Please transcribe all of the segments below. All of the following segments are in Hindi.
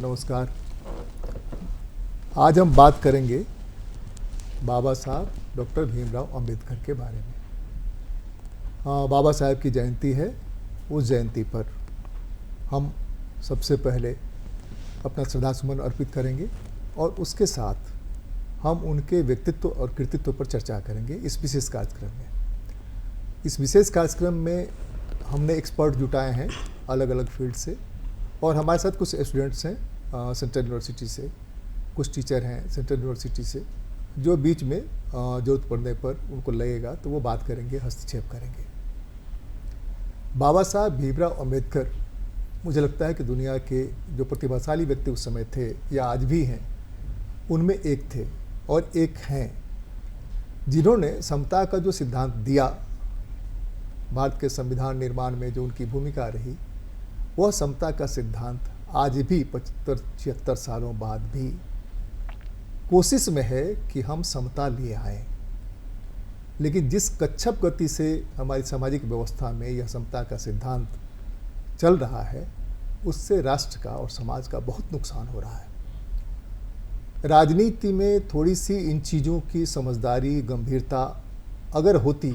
नमस्कार। आज हम बात करेंगे बाबा साहब डॉक्टर भीमराव अंबेडकर के बारे में। बाबा साहब की जयंती है। उस जयंती पर हम सबसे पहले अपना श्रद्धासुमन अर्पित करेंगे और उसके साथ हम उनके व्यक्तित्व और कृतित्व पर चर्चा करेंगे इस विशेष कार्यक्रम में। इस विशेष कार्यक्रम में हमने एक्सपर्ट जुटाए हैं अलग अलग फील्ड से, और हमारे साथ कुछ स्टूडेंट्स हैं सेंट्रल यूनिवर्सिटी से, कुछ टीचर हैं सेंट्रल यूनिवर्सिटी से, जो बीच में जरूरत पड़ने पर उनको लगेगा तो वो बात करेंगे, हस्तक्षेप करेंगे। बाबा साहब भीमराव अंबेडकर, मुझे लगता है कि दुनिया के जो प्रतिभाशाली व्यक्ति उस समय थे या आज भी हैं, उनमें एक थे और एक हैं जिन्होंने समता का जो सिद्धांत दिया, भारत के संविधान निर्माण में जो उनकी भूमिका रही, वह समता का सिद्धांत आज भी 75-76 सालों बाद भी कोशिश में है कि हम समता ले आएं। लेकिन जिस कच्छप गति से हमारी सामाजिक व्यवस्था में यह समता का सिद्धांत चल रहा है, उससे राष्ट्र का और समाज का बहुत नुकसान हो रहा है। राजनीति में थोड़ी सी इन चीज़ों की समझदारी, गंभीरता अगर होती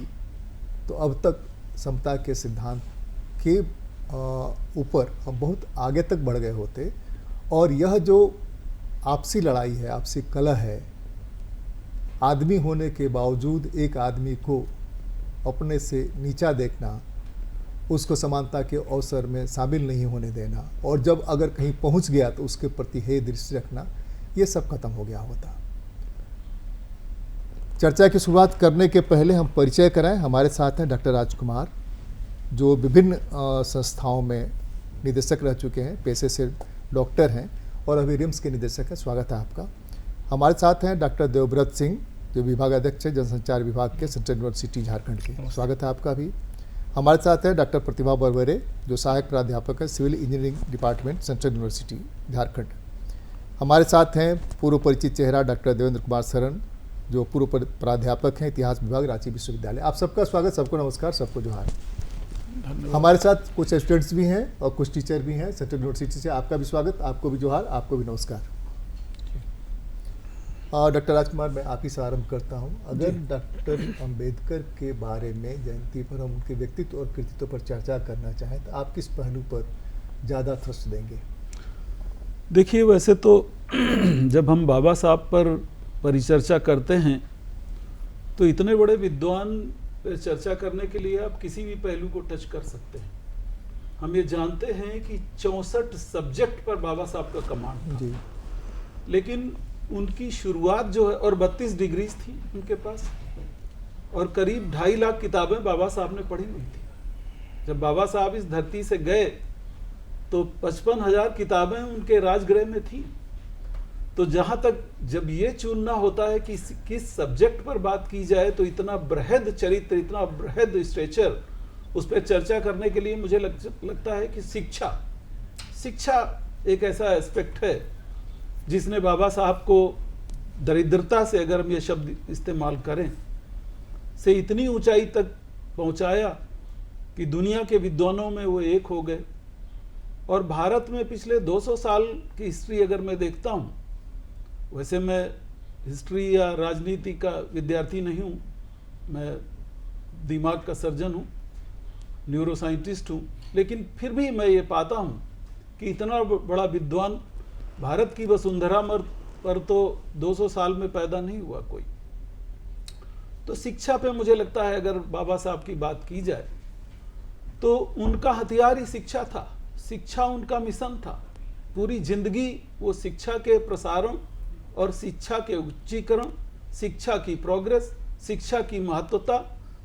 तो अब तक समता के सिद्धांत के ऊपर हम बहुत आगे तक बढ़ गए होते। और यह जो आपसी लड़ाई है, आपसी कलह है, आदमी होने के बावजूद एक आदमी को अपने से नीचा देखना, उसको समानता के अवसर में शामिल नहीं होने देना, और जब अगर कहीं पहुंच गया तो उसके प्रति हेय दृष्टि रखना, ये सब खत्म हो गया होता। चर्चा की शुरुआत करने के पहले हम परिचय कराएं। हमारे साथ हैं डॉक्टर राजकुमार, जो विभिन्न संस्थाओं में निदेशक रह चुके हैं, पेशे से डॉक्टर हैं और अभी रिम्स के निदेशक हैं। स्वागत है आपका। हमारे साथ हैं डॉक्टर देवव्रत सिंह, जो विभाग अध्यक्ष है जनसंचार विभाग के सेंट्रल यूनिवर्सिटी झारखंड के। स्वागत है आपका भी। हमारे साथ हैं डॉक्टर प्रतिभा बरवरे, जो सहायक प्राध्यापक है civil engineering department central university Jharkhand. हमारे साथ हैं पूर्व परिचित चेहरा डॉक्टर देवेंद्र कुमार शरण, जो पूर्व प्राध्यापक हैं इतिहास विभाग रांची विश्वविद्यालय। आप सबका स्वागत, सबको नमस्कार, सबको जोहार। हमारे साथ कुछ स्टूडेंट्स भी हैं और कुछ टीचर भी हैं सेंट्रल यूनिवर्सिटी से। आपका भी स्वागत, आपको भी जोहार, आपको भी नमस्कार। डॉक्टर राजकुमार, मैं आप ही से आरंभ करता हूं। अगर डॉक्टर अंबेडकर के बारे में जयंती पर हम उनके व्यक्तित्व और कृतित्व पर चर्चा करना चाहें तो आप किस पहलू पर ज़्यादा थ्रस्ट देंगे? देखिए, वैसे तो जब हम बाबा साहब पर परिचर्चा करते हैं तो इतने बड़े विद्वान पर चर्चा करने के लिए आप किसी भी पहलू को टच कर सकते हैं। हम ये जानते हैं कि 64 सब्जेक्ट पर बाबा साहब का कमांड था, लेकिन उनकी शुरुआत जो है, और 32 डिग्रीज थी उनके पास, और करीब 2.5 लाख किताबें बाबा साहब ने पढ़ी हुई थी। जब बाबा साहब इस धरती से गए तो 55,000 किताबें उनके राजगृह में थी। तो जहां तक जब ये चुनना होता है कि किस सब्जेक्ट पर बात की जाए, तो इतना बृहद चरित्र, इतना बृहद स्ट्रेचर, उस पर चर्चा करने के लिए मुझे लगता है कि शिक्षा एक ऐसा एस्पेक्ट है जिसने बाबा साहब को दरिद्रता से, अगर हम ये शब्द इस्तेमाल करें, से इतनी ऊंचाई तक पहुंचाया कि दुनिया के विद्वानों में वो एक हो गए। और भारत में पिछले 200 साल की हिस्ट्री अगर मैं देखता हूँ, वैसे मैं हिस्ट्री या राजनीति का विद्यार्थी नहीं हूँ, मैं दिमाग का सर्जन हूँ, न्यूरो साइंटिस्ट हूँ, लेकिन फिर भी मैं ये पाता हूँ कि इतना बड़ा विद्वान भारत की वसुंधरा पर तो 200 साल में पैदा नहीं हुआ कोई। तो शिक्षा पे मुझे लगता है अगर बाबा साहब की बात की जाए तो उनका हथियार ही शिक्षा था, शिक्षा उनका मिशन था। पूरी जिंदगी वो शिक्षा के प्रसारण और शिक्षा के उच्चीकरण, शिक्षा की प्रोग्रेस, शिक्षा की महत्वता,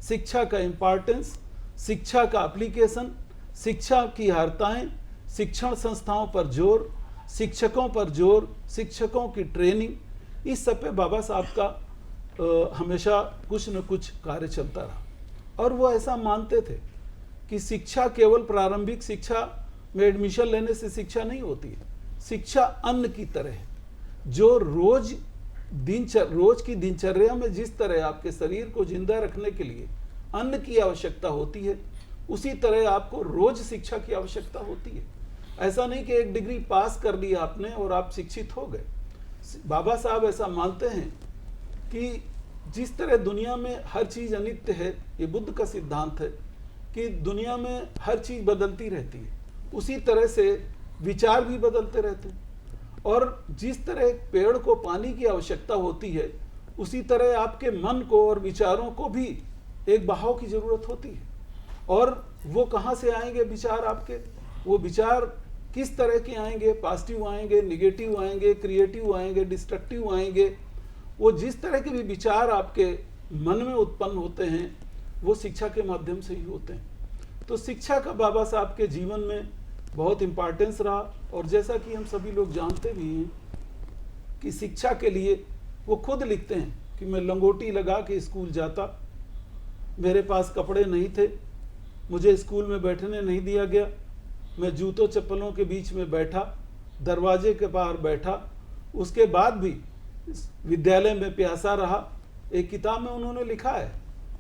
शिक्षा का इम्पोर्टेंस, शिक्षा का एप्लीकेशन, शिक्षा की हारताएं, शिक्षण संस्थाओं पर जोर, शिक्षकों पर जोर, शिक्षकों की ट्रेनिंग, इस सब पे बाबा साहब का हमेशा कुछ न कुछ कार्य चलता रहा। और वो ऐसा मानते थे कि शिक्षा केवल प्रारंभिक शिक्षा में एडमिशन लेने से शिक्षा नहीं होती है। शिक्षा अन्न की तरह है, जो रोज की दिनचर्या में जिस तरह आपके शरीर को जिंदा रखने के लिए अन्न की आवश्यकता होती है, उसी तरह आपको रोज शिक्षा की आवश्यकता होती है। ऐसा नहीं कि एक डिग्री पास कर ली आपने और आप शिक्षित हो गए। बाबा साहब ऐसा मानते हैं कि जिस तरह दुनिया में हर चीज़ अनित्य है, ये बुद्ध का सिद्धांत है कि दुनिया में हर चीज़ बदलती रहती है, उसी तरह से विचार भी बदलते रहते हैं। और जिस तरह एक पेड़ को पानी की आवश्यकता होती है, उसी तरह आपके मन को और विचारों को भी एक बहाव की ज़रूरत होती है। और वो कहाँ से आएंगे विचार आपके? वो विचार किस तरह के आएंगे? पॉजिटिव आएंगे, निगेटिव आएंगे, क्रिएटिव आएंगे, डिस्ट्रक्टिव आएंगे। वो जिस तरह के भी विचार आपके मन में उत्पन्न होते हैं, वो शिक्षा के माध्यम से ही होते हैं। तो शिक्षा का बाबा साहब के जीवन में बहुत इम्पोर्टेंस रहा। और जैसा कि हम सभी लोग जानते भी हैं कि शिक्षा के लिए वो खुद लिखते हैं कि मैं लंगोटी लगा के स्कूल जाता, मेरे पास कपड़े नहीं थे, मुझे स्कूल में बैठने नहीं दिया गया, मैं जूतों चप्पलों के बीच में बैठा, दरवाजे के बाहर बैठा, उसके बाद भी विद्यालय में प्यासा रहा। एक किताब में उन्होंने लिखा है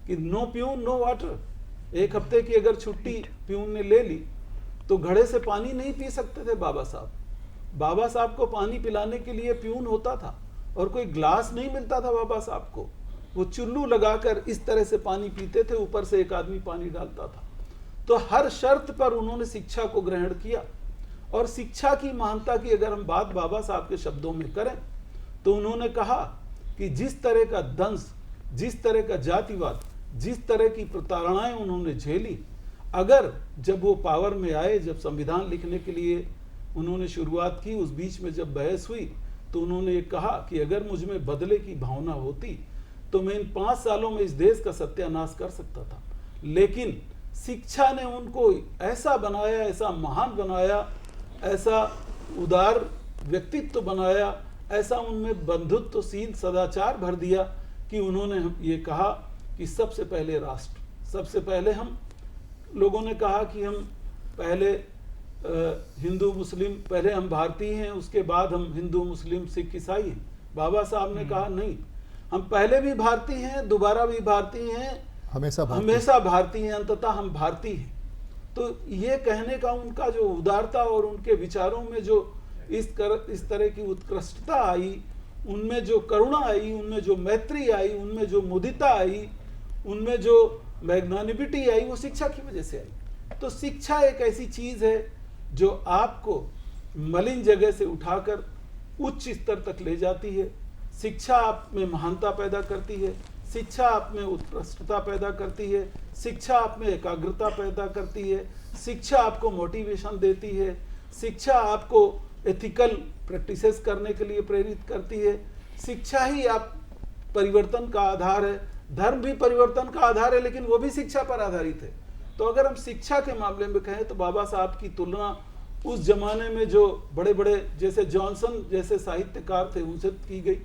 कि नो प्यून नो वाटर। एक हफ्ते की अगर छुट्टी प्यून ने ले ली तो घड़े से पानी नहीं पी सकते थे बाबा साहब। बाबा साहब को पानी पिलाने के लिए प्यून होता था और कोई ग्लास नहीं मिलता था बाबा साहब को। वो चुल्लू लगाकर इस तरह से पानी पीते थे, ऊपर से एक आदमी पानी डालता था। तो हर शर्त पर उन्होंने शिक्षा को ग्रहण किया। और शिक्षा की महानता की अगर हम बात बाबा साहब के शब्दों में करें तो उन्होंने कहा कि जिस तरह का दंश, जिस तरह का जातिवाद, जिस तरह की प्रताड़नाएं उन्होंने झेली, अगर जब वो पावर में आए, जब संविधान लिखने के लिए उन्होंने शुरुआत की, उस बीच में जब बहस हुई तो उन्होंने ये कहा कि अगर मुझ में बदले की भावना होती तो मैं इन 5 सालों में इस देश का सत्यानाश कर सकता था। लेकिन शिक्षा ने उनको ऐसा बनाया, ऐसा महान बनाया, ऐसा उदार व्यक्तित्व बनाया, ऐसा उनमें बंधुत्वशील सदाचार भर दिया कि उन्होंने ये कहा कि सबसे पहले राष्ट्र, सबसे पहले हम लोगों ने कहा कि हम पहले हिंदू मुस्लिम, पहले हम भारतीय हैं, उसके बाद हम हिंदू मुस्लिम सिख ईसाई हैं। बाबा साहब ने कहा नहीं, हम पहले भी भारतीय हैं, दोबारा भी भारतीय हैं, हमेशा भारतीय हैं, अंततः हम भारतीय हैं। तो ये कहने का उनका जो उदारता और उनके विचारों में जो इस तरह की उत्कृष्टता आई, उनमें जो करुणा आई, उनमें जो मैत्री आई, उनमें जो मुदिता आई, उनमें जो मैग्नानिमिटी आई, वो शिक्षा की वजह से आई। तो शिक्षा एक ऐसी चीज है जो आपको मलिन जगह से उठाकर उच्च स्तर तक ले जाती है। शिक्षा आप में महानता पैदा करती है, शिक्षा आप में उत्कृष्टता पैदा करती है, शिक्षा आप में एकाग्रता पैदा करती है, शिक्षा आपको मोटिवेशन देती है, शिक्षा आपको एथिकल प्रैक्टिसेस करने के लिए प्रेरित करती है। शिक्षा ही आप परिवर्तन का आधार है। धर्म भी परिवर्तन का आधार है, लेकिन वो भी शिक्षा पर आधारित है। तो अगर हम शिक्षा के मामले में कहें तो बाबा साहब की तुलना उस जमाने में जो बड़े बड़े जैसे जॉनसन जैसे साहित्यकार थे उनसे की गई।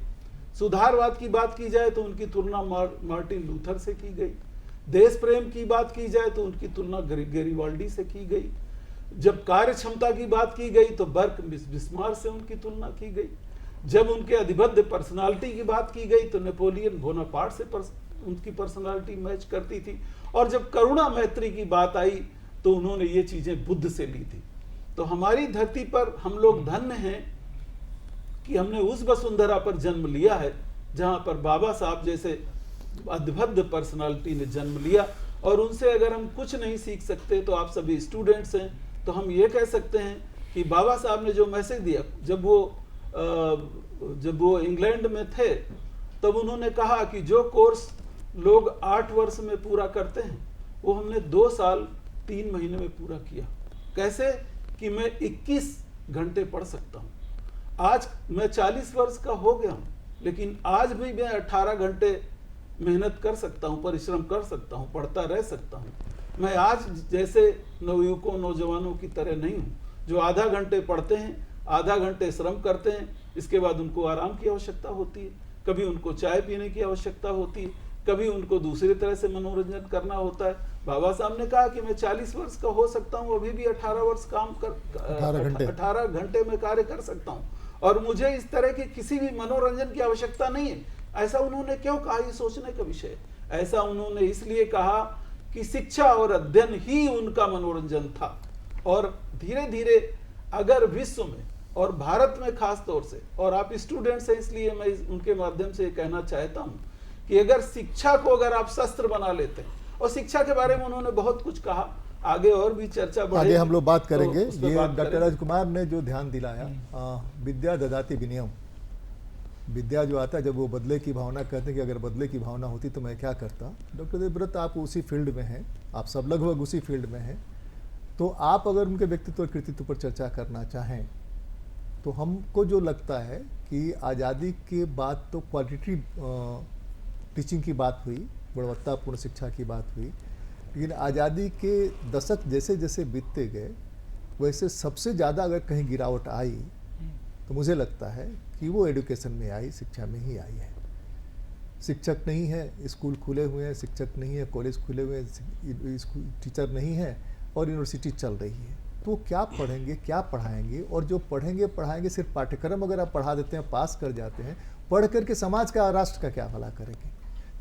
सुधारवाद की बात की जाए तो उनकी तुलना मार्टिन लूथर से की गई। देश प्रेम की बात की जाए तो उनकी तुलना गैरिबाल्डी से की गई। जब कार्य क्षमता की बात की गई तो बर्क बिस्मार्क से उनकी तुलना की गई। जब उनके अधिबद्ध पर्सनालिटी की बात की गई तो नेपोलियन बोनापार्ट से उनकी पर्सनालिटी मैच करती थी। और जब करुणा मैत्री की बात आई तो उन्होंने ये चीजें बुद्ध से ली थी। तो हमारी धरती पर हम लोग धन्य हैं कि हमने उस वसुंधरा पर जन्म लिया है जहां पर बाबा साहब जैसे अद्भुत पर्सनालिटी ने जन्म लिया। और उनसे अगर हम कुछ नहीं सीख सकते तो आप सभी स्टूडेंट्स हैं, तो हम ये कह सकते हैं कि बाबा साहब ने जो मैसेज दिया, जब वो इंग्लैंड में थे तब उन्होंने कहा कि जो कोर्स लोग 8 वर्ष में पूरा करते हैं वो हमने 2 साल 3 महीने में पूरा किया। कैसे कि मैं 21 घंटे पढ़ सकता हूँ। आज मैं 40 वर्ष का हो गया हूँ, लेकिन आज भी मैं 18 घंटे मेहनत कर सकता हूँ, परिश्रम कर सकता हूँ, पढ़ता रह सकता हूँ। मैं आज जैसे नवयुवकों नौजवानों की तरह नहीं हूँ जो आधा घंटे पढ़ते हैं, आधा घंटे श्रम करते हैं, इसके बाद उनको आराम की आवश्यकता होती है, कभी उनको चाय पीने की आवश्यकता होती है, कभी उनको दूसरी तरह से मनोरंजन करना होता है। बाबा साहब ने कहा कि मैं 40 वर्ष का हो सकता हूँ, अभी भी 18 वर्ष काम कर 18 घंटे में कार्य कर सकता हूँ, और मुझे इस तरह की किसी भी मनोरंजन की आवश्यकता नहीं है। ऐसा उन्होंने क्यों कहा, ये सोचने का विषय। ऐसा उन्होंने इसलिए कहा कि शिक्षा और अध्ययन ही उनका मनोरंजन था। और धीरे धीरे अगर विश्व में और भारत में खास तौर से, और आप स्टूडेंट्स हैं इसलिए मैं उनके माध्यम से कहना चाहता हूं कि अगर शिक्षा को अगर आप शस्त्र बना लेते हैं, और शिक्षा के बारे में उन्होंने बहुत कुछ कहा, आगे और भी चर्चा बढ़ेगी, आगे हम लोग बात करेंगे। तो उस पे ये बात डॉक्टर करेंगे। राजकुमार ने जो ध्यान दिलाया, विद्या ददाति विनयम, विद्या जो आता है, जब वो बदले की भावना कहते हैं कि अगर बदले की भावना होती तो मैं क्या करता। डॉक्टर देवव्रत आप उसी फील्ड में हैं, आप सब लगभग उसी फील्ड में हैं, तो आप अगर उनके व्यक्तित्व और कृतित्व पर चर्चा करना चाहें तो हमको जो लगता है कि आज़ादी के बाद तो क्वालिटी टीचिंग की बात हुई, गुणवत्तापूर्ण शिक्षा की बात हुई, लेकिन आज़ादी के दशक जैसे जैसे बीतते गए वैसे सबसे ज़्यादा अगर कहीं गिरावट आई तो मुझे लगता है कि वो एजुकेशन में आई, शिक्षा में ही आई है। शिक्षक नहीं है, स्कूल खुले हुए हैं, शिक्षक नहीं है, कॉलेज खुले हुए हैं, स्कूल टीचर नहीं है और यूनिवर्सिटी चल रही है, तो क्या पढ़ेंगे, क्या पढ़ाएंगे? और जो पढ़ेंगे पढ़ाएंगे सिर्फ पाठ्यक्रम अगर आप पढ़ा देते हैं, पास कर जाते हैं, पढ़ करके समाज का, राष्ट्र का क्या भला करेंगे?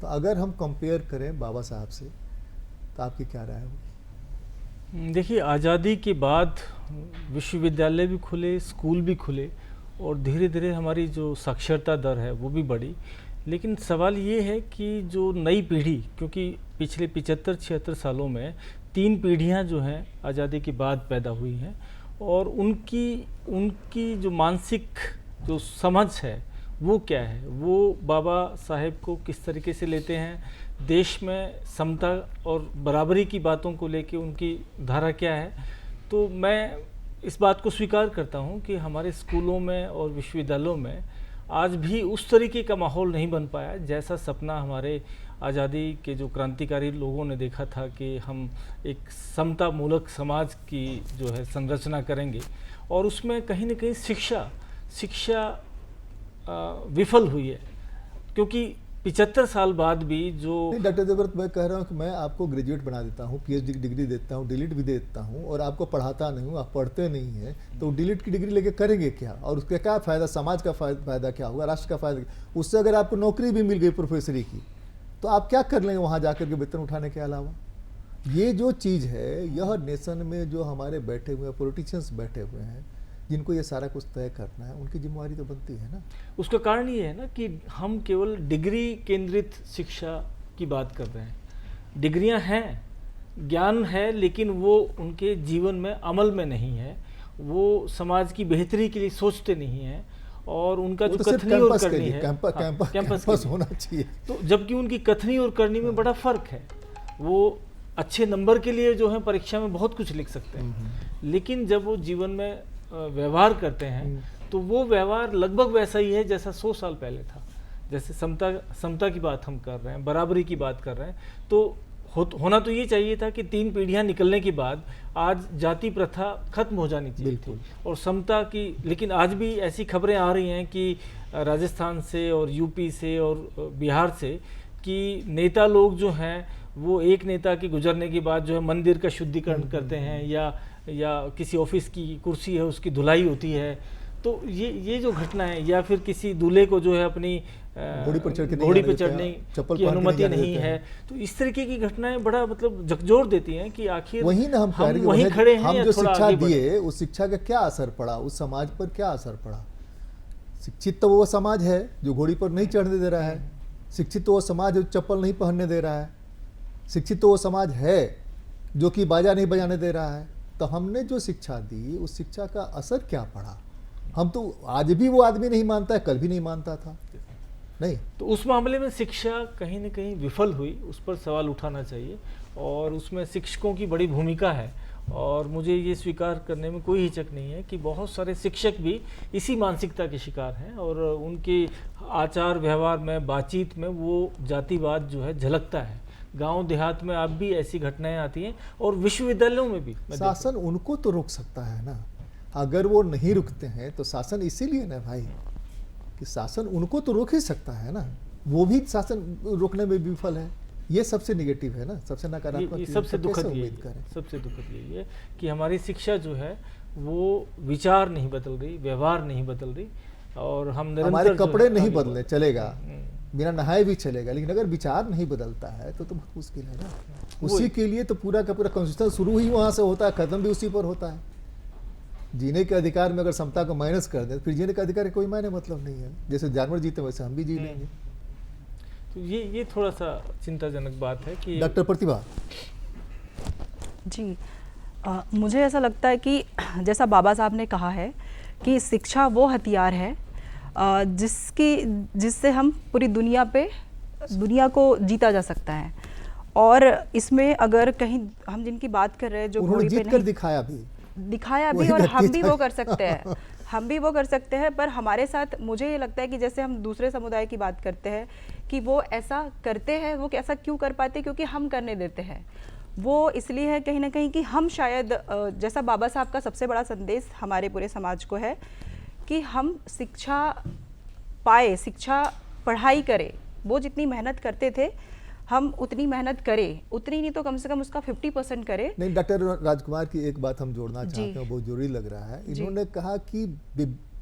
तो अगर हम कंपेयर करें बाबा साहब से तो आपकी क्या राय होगी? देखिए, आज़ादी के बाद विश्वविद्यालय भी खुले, स्कूल भी खुले और धीरे धीरे हमारी जो साक्षरता दर है वो भी बढ़ी। लेकिन सवाल ये है कि जो नई पीढ़ी, क्योंकि पिछले 75-76 सालों में 3 पीढ़ियां जो हैं आज़ादी के बाद पैदा हुई हैं, और उनकी जो मानसिक जो समझ है वो क्या है, वो बाबा साहेब को किस तरीके से लेते हैं, देश में समता और बराबरी की बातों को लेके उनकी धारा क्या है। तो मैं इस बात को स्वीकार करता हूं कि हमारे स्कूलों में और विश्वविद्यालयों में आज भी उस तरीके का माहौल नहीं बन पाया जैसा सपना हमारे आज़ादी के जो क्रांतिकारी लोगों ने देखा था कि हम एक समता मूलक समाज की जो है संरचना करेंगे, और उसमें कहीं ना कहीं शिक्षा विफल हुई है। क्योंकि 75 साल बाद भी जो डॉक्टर देवव्रत, मैं कह रहा हूँ कि मैं आपको ग्रेजुएट बना देता हूँ, पीएचडी की डिग्री देता हूँ, डिलीट भी देता हूँ, और आपको पढ़ाता नहीं हूँ, आप पढ़ते नहीं हैं, तो डिलीट की डिग्री लेके करेंगे क्या? और उसका क्या फ़ायदा, समाज का फ़ायदा क्या होगा, राष्ट्र का फ़ायदा? उससे अगर आपको नौकरी भी मिल गई प्रोफेसरी की तो आप क्या कर लेंगे वहाँ जाकर के वेतन उठाने के अलावा? ये जो चीज़ है, यह नेशन में जो हमारे बैठे हुए पॉलिटिशियंस बैठे हुए हैं, जिनको ये सारा कुछ तय करना है, उनकी जिम्मेवारी तो बनती है ना। उसका कारण ये है ना कि हम केवल डिग्री केंद्रित शिक्षा की बात कर रहे हैं। डिग्रियां हैं, ज्ञान है, लेकिन वो उनके जीवन में अमल में नहीं है, वो समाज की बेहतरी के लिए सोचते नहीं हैं, और उनका जो कथनी और करनी है कैंपस होना चाहिए। तो जबकि उनकी कथनी और करनी में बड़ा फर्क है। वो अच्छे नंबर के लिए जो है परीक्षा में बहुत कुछ लिख सकते हैं, लेकिन जब वो जीवन में व्यवहार करते हैं तो वो व्यवहार लगभग वैसा ही है जैसा 100 साल पहले था। जैसे समता की बात हम कर रहे हैं, बराबरी की बात कर रहे हैं, तो होना तो ये चाहिए था कि 3 पीढ़ियां निकलने के बाद आज जाति प्रथा खत्म हो जानी चाहिए थी और समता की। लेकिन आज भी ऐसी खबरें आ रही हैं कि राजस्थान से और यूपी से और बिहार से कि नेता लोग जो हैं वो एक नेता के गुजरने के बाद जो है मंदिर का शुद्धिकरण करते हैं, या किसी ऑफिस की कुर्सी है उसकी धुलाई होती है। तो ये जो घटना है, या फिर किसी दूल्हे को जो है अपनी घोड़ी पर चढ़ने की अनुमति नहीं है, तो इस तरीके की घटनाएं बड़ा मतलब झकझोर देती हैं कि आखिर वही ना हम वहीं खड़े हैं। हम जो शिक्षा दिए उस शिक्षा का क्या असर पड़ा, उस समाज पर क्या असर पड़ा? शिक्षित तो वो समाज है जो घोड़ी पर नहीं चढ़ने दे रहा है, शिक्षित तो वो समाज जो चप्पल नहीं पहनने दे रहा है, शिक्षित तो वो समाज है जो कि बाजा नहीं बजाने दे रहा है। तो हमने जो शिक्षा दी उस शिक्षा का असर क्या पड़ा? हम तो आज भी वो आदमी नहीं मानता है, कल भी नहीं मानता था नहीं। तो उस मामले में शिक्षा कहीं न कहीं विफल हुई, उस पर सवाल उठाना चाहिए, और उसमें शिक्षकों की बड़ी भूमिका है। और मुझे ये स्वीकार करने में कोई हिचक नहीं है कि बहुत सारे शिक्षक भी इसी मानसिकता के शिकार हैं, और उनके आचार व्यवहार में, बातचीत में वो जातिवाद जो है झलकता है। गांव देहात में अब भी ऐसी घटनाएं आती हैं, और विश्वविद्यालयों में भी। शासन उनको तो रोक सकता है ना, अगर वो नहीं रुकते हैं तो शासन इसीलिए ना भाई कि शासन उनको तो रोक ही सकता है ना, वो भी शासन रोकने में विफल है। ये सबसे नेगेटिव है ना, सबसे नकारात्मक, सबसे दुखद यही है कि हमारी शिक्षा जो है वो विचार नहीं बदल रही, व्यवहार नहीं बदल रही, और हम निरंतर हमारे कपड़े नहीं बदले चलेगा, बिना नहाए भी चलेगा, लेकिन अगर विचार नहीं बदलता है तो बहुत मुश्किल है ना। उसी के लिए तो पूरा का पूरा कॉन्स्टिट्यूशन शुरू ही वहाँ से होता है, खत्म भी उसी पर होता है। जीने के अधिकार में अगर समता को माइनस कर दें, फिर जीने का अधिकार का कोई मायने मतलब नहीं है। जैसे जानवर जीते वैसे हम भी जी लेंगे। तो ये थोड़ा सा चिंताजनक बात है कि डॉक्टर प्रतिभा। जी, मुझे ऐसा लगता है कि जैसा बाबा साहब ने कहा है कि शिक्षा वो हथियार है जिससे हम पूरी दुनिया को जीता जा सकता है। और इसमें अगर कहीं हम जिनकी बात कर रहे हैं जो उन्होंने घोड़ी पे जीत कर नहीं दिखाया भी और हम भी वो कर सकते हैं, हम भी वो कर सकते हैं। पर हमारे साथ मुझे ये लगता है कि जैसे हम दूसरे समुदाय की बात करते हैं कि वो ऐसा करते हैं, वो ऐसा क्यों कर पाते, क्योंकि हम करने देते हैं। वो इसलिए है कहीं ना कहीं कि हम शायद जैसा बाबा साहब का सबसे बड़ा संदेश हमारे पूरे समाज को है कि हम शिक्षा पाए, शिक्षा पढ़ाई करें। वो जितनी मेहनत करते थे हम उतनी मेहनत करें, उतनी नहीं तो कम से कम उसका 50% करें। नहीं, डॉक्टर राजकुमार की एक बात हम जोड़ना चाहते हैं, बहुत जरूरी लग रहा है। इन्होंने कहा कि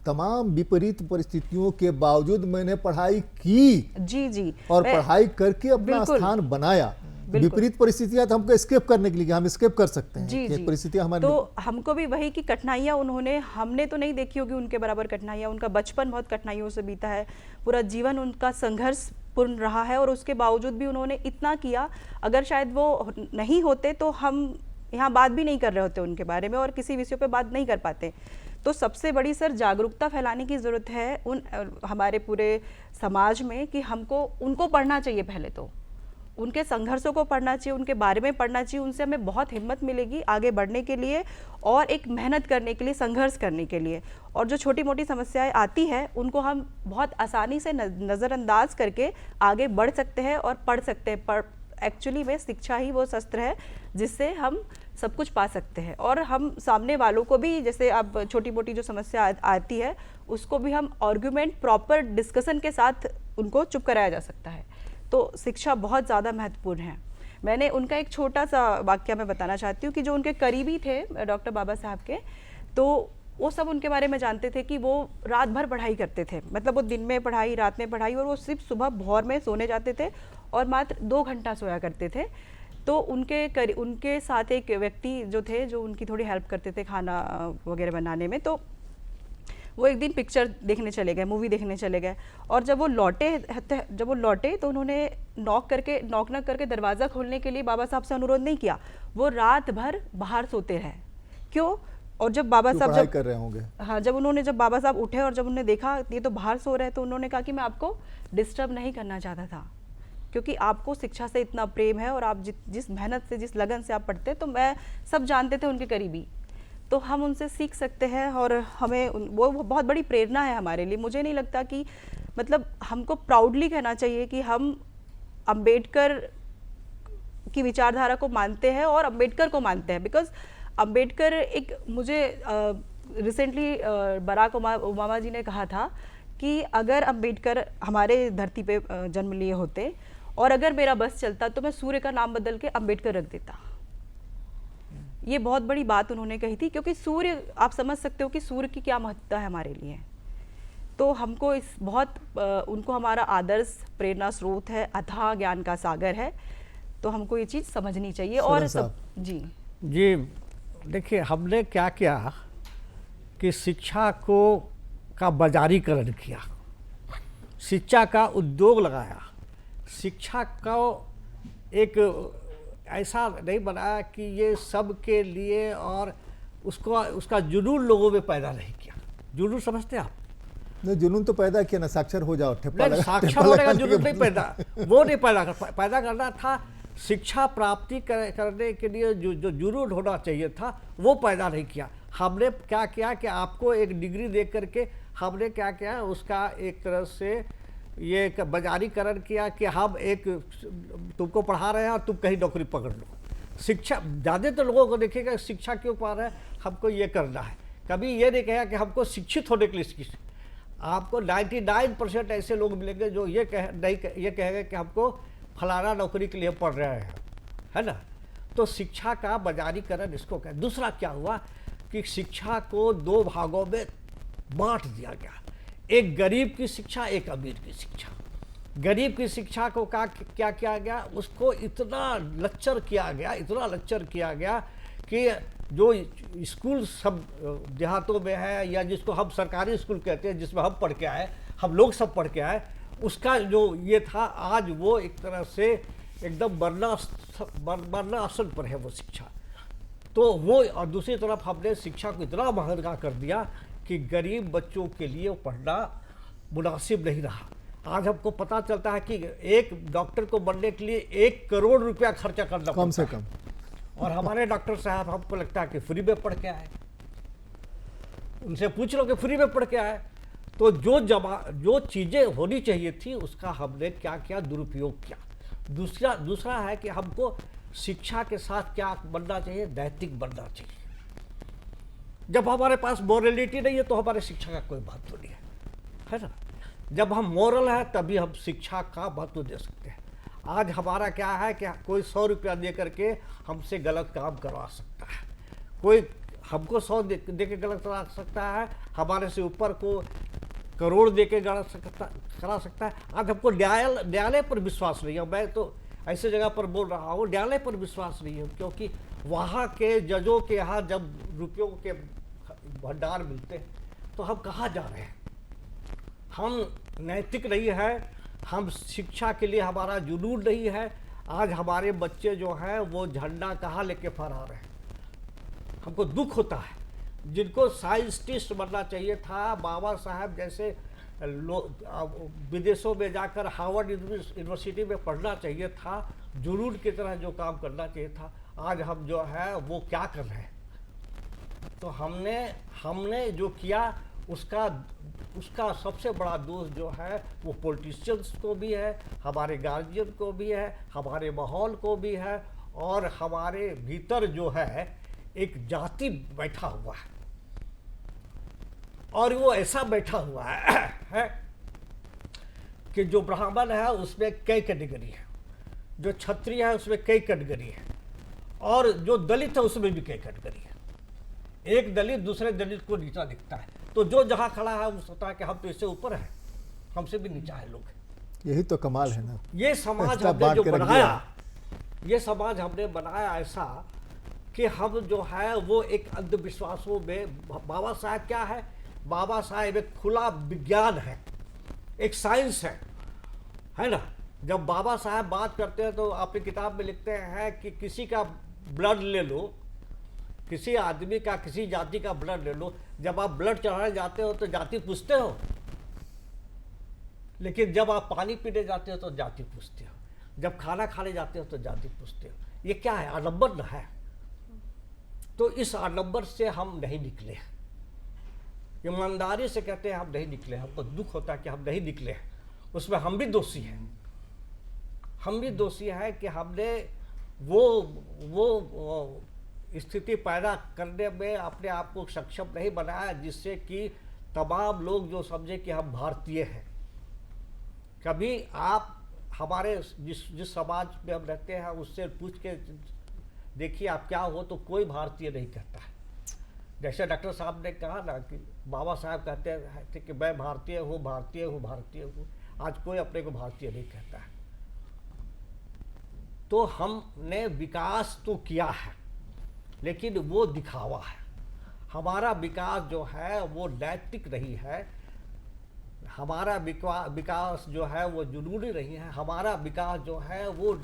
तमाम विपरीत परिस्थितियों के बावजूद मैंने पढ़ाई की। जी और पढ़ाई करके अपना स्थान बनाया। विपरीत परिस्थितियां तो हमको एस्केप करने के लिए हम एस्केप कर सकते हैं। जी परिस्थितियां हमारे तो हमको भी वही कि कठिनाइयां हमने तो नहीं देखी होगी उनके बराबर कठिनाइयां। उनका बचपन बहुत कठिनाइयों से बीता है, पूरा जीवन उनका संघर्ष पूर्ण रहा है और उसके बावजूद भी उन्होंने इतना किया। अगर शायद वो नहीं होते तो हम यहाँ बात भी नहीं कर रहे होते उनके बारे में और किसी विषय पे बात नहीं कर पाते। तो सबसे बड़ी सर जागरूकता फैलाने की ज़रूरत है हमारे पूरे समाज में कि हमको उनको पढ़ना चाहिए। पहले तो उनके संघर्षों को पढ़ना चाहिए, उनके बारे में पढ़ना चाहिए। उनसे हमें बहुत हिम्मत मिलेगी आगे बढ़ने के लिए और एक मेहनत करने के लिए, संघर्ष करने के लिए। और जो छोटी मोटी समस्याएं आती हैं उनको हम बहुत आसानी से नज़रअंदाज करके आगे बढ़ सकते हैं और पढ़ सकते हैं। पर एक्चुअली में शिक्षा ही वो शस्त्र है जिससे हम सब कुछ पा सकते हैं। और हम सामने वालों को भी, जैसे अब छोटी मोटी जो समस्या आती है उसको भी हम आर्गुमेंट, प्रॉपर डिस्कशन के साथ उनको चुप कराया जा सकता है। तो शिक्षा बहुत ज़्यादा महत्वपूर्ण है। मैंने उनका एक छोटा सा वाक्य मैं बताना चाहती हूँ कि जो उनके करीबी थे डॉक्टर बाबा साहब के, तो वो सब उनके बारे में जानते थे कि वो रात भर पढ़ाई करते थे। मतलब वो दिन में पढ़ाई, रात में पढ़ाई, और वो सिर्फ सुबह भोर में सोने जाते थे और मात्र 2 घंटा सोया करते थे। तो उनके साथ एक व्यक्ति जो थे जो उनकी थोड़ी हेल्प करते थे खाना वगैरह बनाने में। तो वो एक दिन पिक्चर देखने चले गए, मूवी देखने चले गए, और जब वो लौटे तो उन्होंने नॉक करके दरवाज़ा खोलने के लिए बाबा साहब से अनुरोध नहीं किया। वो रात भर बाहर सोते रहे। क्यों? और जब बाबा साहब कर रहे होंगे, हाँ, जब बाबा साहब उठे और जब उन्होंने देखा ये तो बाहर सो रहे, तो उन्होंने कहा कि मैं आपको डिस्टर्ब नहीं करना चाहता था, क्योंकि आपको शिक्षा से इतना प्रेम है और आप जिस मेहनत से, जिस लगन से आप पढ़ते हैं, तो मैं सब जानते थे उनके करीबी। तो हम उनसे सीख सकते हैं और हमें वो बहुत बड़ी प्रेरणा है हमारे लिए। मुझे नहीं लगता कि, मतलब हमको प्राउडली कहना चाहिए कि हम अंबेडकर की विचारधारा को मानते हैं और अंबेडकर को मानते हैं। बिकॉज अंबेडकर एक, मुझे रिसेंटली बराक ओबामा जी ने कहा था कि अगर अंबेडकर हमारे धरती पे जन्म लिए होते और अगर मेरा बस चलता तो मैं सूर्य का नाम बदल के अंबेडकर रख देता। ये बहुत बड़ी बात उन्होंने कही थी, क्योंकि सूर्य, आप समझ सकते हो कि सूर्य की क्या महत्ता है हमारे लिए। तो हमको उनको हमारा आदर्श प्रेरणा स्रोत है, अथाह ज्ञान का सागर है। तो हमको ये चीज़ समझनी चाहिए। और सब जी देखिए, हमने क्या किया कि शिक्षा का बाजारीकरण किया, शिक्षा का उद्योग लगाया, शिक्षा का एक ऐसा नहीं बनाया कि ये सब के लिए, और उसका जुनून लोगों में पैदा नहीं किया। जुनून समझते हैं आप? नहीं, जुनून तो पैदा किया ना, साक्षर हो जाओ, साक्षर होने का जुनून नहीं पैदा करना था। शिक्षा प्राप्ति करने के लिए जो जुनून होना चाहिए था वो पैदा नहीं किया। हमने क्या किया कि आपको एक डिग्री दे करके हमने क्या किया, उसका एक तरह से ये बाजारीकरण किया कि हम एक तुमको पढ़ा रहे हैं और तुम कहीं नौकरी पकड़ लो। शिक्षा ज़्यादातर लोगों को देखिएगा, शिक्षा क्यों पा रहे हैं, हमको ये करना है। कभी ये नहीं कहा कि हमको शिक्षित होने के लिए। आपको 99% ऐसे लोग मिलेंगे जो ये कहेंगे कि हमको फलाना नौकरी के लिए पढ़ रहे हैं, है ना। तो शिक्षा का बाजारीकरण इसको कहें। दूसरा क्या हुआ कि शिक्षा को 2 भागों में बांट दिया गया, एक गरीब की शिक्षा, एक अमीर की शिक्षा। गरीब की शिक्षा को क्या किया गया, उसको इतना लच्चर किया गया कि जो स्कूल सब देहातों में है, या जिसको हम सरकारी स्कूल कहते हैं, जिसमें हम पढ़ के आए, हम लोग सब पढ़ के आए, उसका जो ये था, आज वो एक तरह से एकदम मरणासन पर है वो शिक्षा। तो वो, और दूसरी तरफ हमने शिक्षा को इतना महंगा कर दिया कि गरीब बच्चों के लिए पढ़ना मुनासिब नहीं रहा। आज हमको पता चलता है कि एक डॉक्टर को बनने के लिए 1 करोड़ रुपया खर्चा करना कम से पड़ता है। कम। और हमारे डॉक्टर साहब, हमको लगता है कि फ्री में पढ़ के आए। उनसे पूछ लो कि फ्री में पढ़ के आए। तो जो चीज़ें होनी चाहिए थी उसका हमने क्या क्या दुरुपयोग किया। दूसरा है कि हमको शिक्षा के साथ क्या बनना चाहिए, नैतिक बनना चाहिए। जब हमारे पास मोरलिटी नहीं है तो हमारे शिक्षा का कोई महत्व नहीं है ना। जब हम मोरल है तभी हम शिक्षा का महत्व दे सकते हैं। आज हमारा क्या है कि कोई 100 रुपया दे करके हमसे गलत काम करवा सकता है, कोई हमको 100 दे के गलत करा सकता है, हमारे से ऊपर को करोड़ दे के करा सकता है। आज हमको न्यायालय पर विश्वास नहीं है। मैं तो ऐसे जगह पर बोल रहा हूँ, न्यायालय पर विश्वास नहीं है, क्योंकि वहाँ के जजों के यहाँ जब रुपयों के भंडार मिलते हैं तो हम कहाँ जा रहे हैं। हम नैतिक नहीं है, हम शिक्षा के लिए हमारा जुनून नहीं है। आज हमारे बच्चे जो हैं वो झंडा कहाँ लेके फहरा रहे हैं। हमको दुख होता है। जिनको साइंटिस्ट बनना चाहिए था, बाबा साहब जैसे विदेशों में जाकर हार्वर्ड यूनिवर्सिटी में पढ़ना चाहिए था, जुनून की तरह जो काम करना चाहिए था, आज हम जो है वो क्या कर रहे हैं। तो हमने जो किया उसका सबसे बड़ा दोष जो है वो पॉलिटिशियंस को भी है, हमारे गार्जियन को भी है, हमारे माहौल को भी है, और हमारे भीतर जो है एक जाति बैठा हुआ है। और वो ऐसा बैठा हुआ है कि जो ब्राह्मण है उसमें कई कैटेगरी है, जो क्षत्रिय है उसमें कई कैटेगरी है, और जो दलित है उसमें भी कई कैटेगरी है। एक दलित दूसरे दलित को नीचा दिखता है, तो जो जहाँ खड़ा है वो सोचता है कि हम तो इससे ऊपर हैं, हमसे भी नीचा है लोग। यही तो कमाल है ना। ये समाज ऐसा हमने बांट जो के रख बनाया, दिया। ये समाज हमने बनाया ऐसा कि हम जो है वो एक अंधविश्वासों में, बाबा साहब क्या है, बाबा साहब एक खुला विज्ञान है, एक साइंस है ना। जब बाबा साहब बात करते हैं तो अपनी किताब में लिखते हैं कि किसी का ब्लड ले लो, किसी आदमी का, किसी जाति का ब्लड ले लो, जब आप ब्लड चढ़ाने जाते हो तो जाति पूछते हो, लेकिन जब आप पानी पीने जाते हो तो जाति पूछते हो, जब खाना खाने जाते हो तो जाति पूछते हो। ये क्या है, आडंबर न है। तो इस आडंबर से हम नहीं निकले, ईमानदारी से कहते हैं हम नहीं निकले। हमको दुख होता है कि हम नहीं निकले हैं, उसमें हम भी दोषी हैं। हम भी दोषी हैं कि हमने वो स्थिति पैदा करने में अपने आप को सक्षम नहीं बनाया, जिससे कि तमाम लोग जो समझे कि हम भारतीय हैं। कभी आप हमारे जिस समाज में हम रहते हैं उससे पूछ के देखिए आप क्या हो, तो कोई भारतीय नहीं कहता है। जैसे डॉक्टर साहब ने कहा ना कि बाबा साहब कहते थे कि मैं भारतीय हूँ, भारतीय हूँ, भारतीय हूँ। आज कोई अपने को भारतीय नहीं कहता है। तो हमने विकास तो किया है, लेकिन वो दिखावा है। हमारा विकास जो है वो नैतिक नहीं है, हमारा विकास जो है वो जुनूनी नहीं है। हमारा विकास जो है वो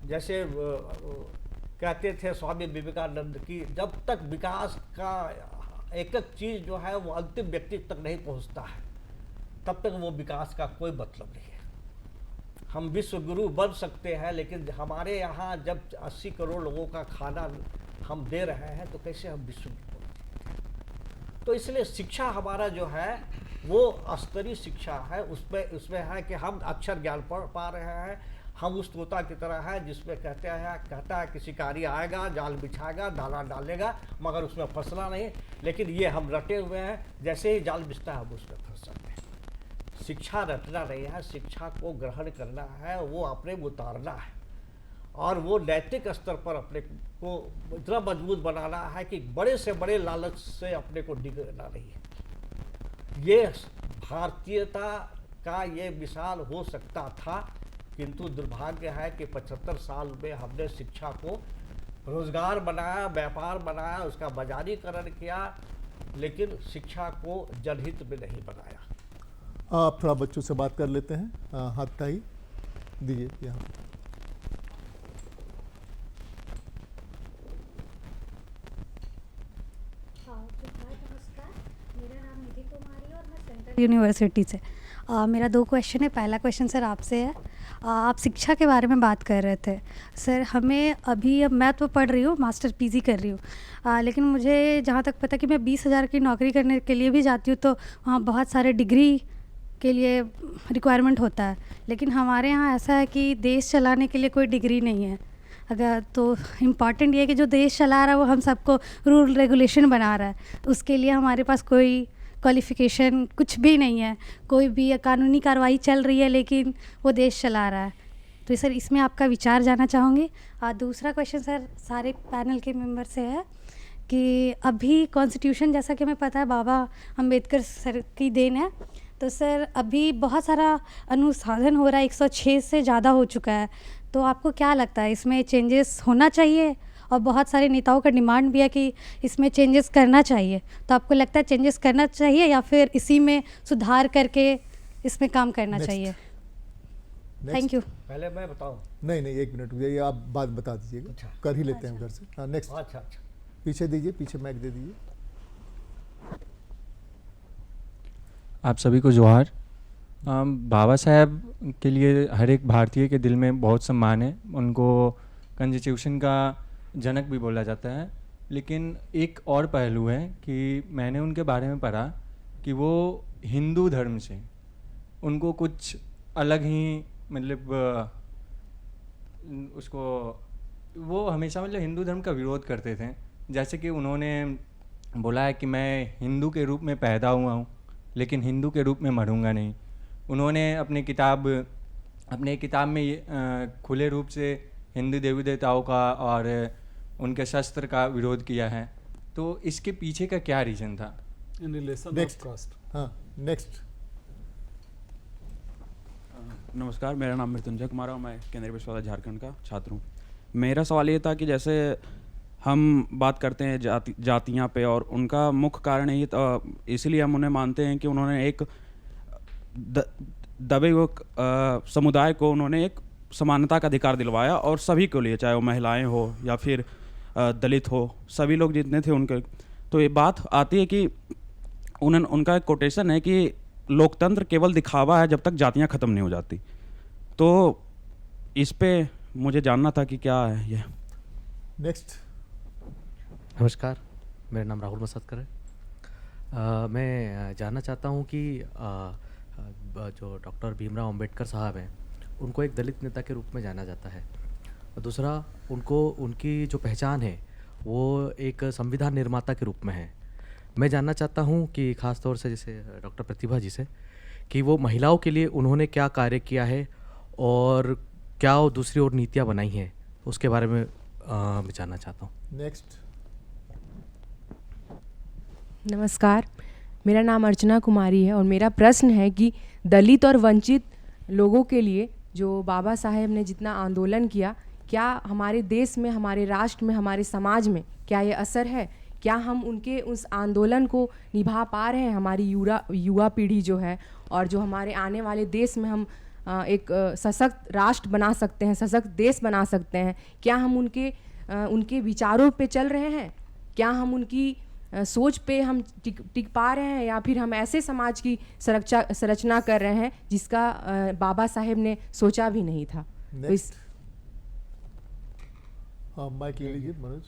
जैसे कहते थे स्वामी विवेकानंद की, जब तक विकास का एक एक चीज़ जो है वो अंतिम व्यक्ति तक नहीं पहुंचता है, तब तक वो विकास का कोई मतलब नहीं है। हम विश्व गुरु बन सकते हैं, लेकिन हमारे यहाँ जब 80 करोड़ लोगों का खाना हम दे रहे हैं तो कैसे हम विश्व गुरु बनेंगे। तो इसलिए शिक्षा हमारा जो है वो स्तरीय शिक्षा है। उसमें है कि हम अक्षर ज्ञान पढ़ पा रहे हैं। हम उस तोता की तरह है जिसमें कहता है कि शिकारी आएगा, जाल बिछाएगा, दाना डालेगा, मगर उसमें फंसना नहीं। लेकिन ये हम रटे हुए हैं, जैसे ही जाल बिछता है हम उसमें फंस सकते हैं। शिक्षा रटना नहीं है, शिक्षा को ग्रहण करना है, वो अपने में उतारना है, और वो नैतिक स्तर पर अपने को इतना मजबूत बनाना है कि बड़े से बड़े लालच से अपने को डिगना नहीं है। ये भारतीयता का ये मिसाल हो सकता था, किंतु दुर्भाग्य है कि 75 साल में हमने शिक्षा को रोजगार बनाया, व्यापार बनाया, उसका बाजारीकरण किया, लेकिन शिक्षा को जनहित में नहीं बनाया। आप थोड़ा बच्चों से बात कर लेते हैं। हाथ ताई दीजिए यहाँ। नमस्कार, मेरा नाम निधि कुमारी और मैं सेंट्रल यूनिवर्सिटी से। मेरा 2 क्वेश्चन है। पहला क्वेश्चन सर आपसे है, आप शिक्षा के बारे में बात कर रहे थे सर। हमें अभी, अब मैं तो पढ़ रही हूँ, मास्टर पीजी कर रही हूँ, लेकिन मुझे जहाँ तक पता कि मैं 20,000 की नौकरी करने के लिए भी जाती हूँ तो वहाँ बहुत सारे डिग्री के लिए रिक्वायरमेंट होता है, लेकिन हमारे यहाँ ऐसा है कि देश चलाने के लिए कोई डिग्री नहीं है। अगर तो इम्पॉर्टेंट ये है कि जो देश चला रहा है वो हम सबको रूल रेगुलेशन बना रहा है, उसके लिए हमारे पास कोई क्वालिफ़िकेशन कुछ भी नहीं है। कोई भी कानूनी कार्रवाई चल रही है लेकिन वो देश चला रहा है। तो सर इसमें आपका विचार जानना चाहूँगी। दूसरा क्वेश्चन सर सारे पैनल के मेंबर से है कि अभी कॉन्स्टिट्यूशन, जैसा कि हमें पता है बाबा अम्बेडकर सर की देन है, तो सर अभी बहुत सारा अनुसाधन हो रहा है, 106 से ज़्यादा हो चुका है। तो आपको क्या लगता है इसमें चेंजेस होना चाहिए? और बहुत सारे नेताओं का डिमांड भी है कि इसमें चेंजेस करना चाहिए, तो आपको लगता है चेंजेस करना चाहिए या फिर इसी में सुधार करके इसमें काम करना चाहिए? Thank you. पहले मैं बताऊं? नहीं नहीं, 1 मिनट रुकिए, आप बात बता दीजिएगा। अच्छा। कर ही लेते हैं उधर से। हाँ नेक्स्ट। अच्छा अच्छा। पीछे दीजिए, पीछे माइक दे दीजिए। आप सभी को जोहार। बाबा साहब के लिए हर एक भारतीय के दिल में बहुत सम्मान है। उनको कॉन्स्टिट्यूशन का जनक भी बोला जाता है, लेकिन एक और पहलू है कि मैंने उनके बारे में पढ़ा कि वो हिंदू धर्म से उनको कुछ अलग ही, मतलब उसको वो हमेशा मतलब हिंदू धर्म का विरोध करते थे। जैसे कि उन्होंने बोला है कि मैं हिंदू के रूप में पैदा हुआ हूँ लेकिन हिंदू के रूप में मरूंगा नहीं। उन्होंने अपनी किताब में खुले रूप से हिंदू देवी देवताओं का और उनके शस्त्र का विरोध किया है। तो इसके पीछे का क्या रीज़न था? In relation next. Of caste. हाँ नेक्स्ट। नमस्कार, मेरा नाम मृत्युंजय कुमार है और मैं केंद्रीय विश्वविद्यालय झारखंड का छात्र हूँ। मेरा सवाल ये था कि जैसे हम बात करते हैं जातियाँ पे, और उनका मुख्य कारण यही इसलिए हम उन्हें मानते हैं कि उन्होंने एक दबे हुए समुदाय को उन्होंने एक समानता का अधिकार दिलवाया, और सभी को लिए, चाहे वो महिलाएं हो या फिर दलित हो, सभी लोग जितने थे उनके। तो ये बात आती है कि उनका एक कोटेशन है कि लोकतंत्र केवल दिखावा है जब तक जातियां खत्म नहीं हो जाती। तो इस पे मुझे जानना था कि क्या है ये। नेक्स्ट। नमस्कार, मेरा नाम राहुल मसदकर है। मैं जानना चाहता हूँ कि जो डॉक्टर भीमराव अंबेडकर साहब हैं, उनको एक दलित नेता के रूप में जाना जाता है, और दूसरा उनकी जो पहचान है वो एक संविधान निर्माता के रूप में है। मैं जानना चाहता हूँ कि ख़ास तौर से जैसे डॉक्टर प्रतिभा जी से, कि वो महिलाओं के लिए उन्होंने क्या कार्य किया है और क्या वो दूसरी ओर नीतियाँ बनाई हैं, उसके बारे में मैं जानना चाहता हूँ। नेक्स्ट। नमस्कार, मेरा नाम अर्चना कुमारी है और मेरा प्रश्न है कि दलित और वंचित लोगों के लिए जो बाबा साहेब ने जितना आंदोलन किया, क्या हमारे देश में, हमारे राष्ट्र में, हमारे समाज में क्या ये असर है? क्या हम उनके उस आंदोलन को निभा पा रहे हैं? हमारी युवा पीढ़ी जो है, और जो हमारे आने वाले देश में हम एक सशक्त राष्ट्र बना सकते हैं, सशक्त देश बना सकते हैं, क्या हम उनके विचारों पे चल रहे हैं? क्या हम उनकी सोच पे हम टिक पा रहे हैं, या फिर हम ऐसे समाज की संरचना कर रहे हैं जिसका बाबा साहेब ने सोचा भी नहीं था? नेक्स्ट। हाँ माइक ले लीजिए मनोज।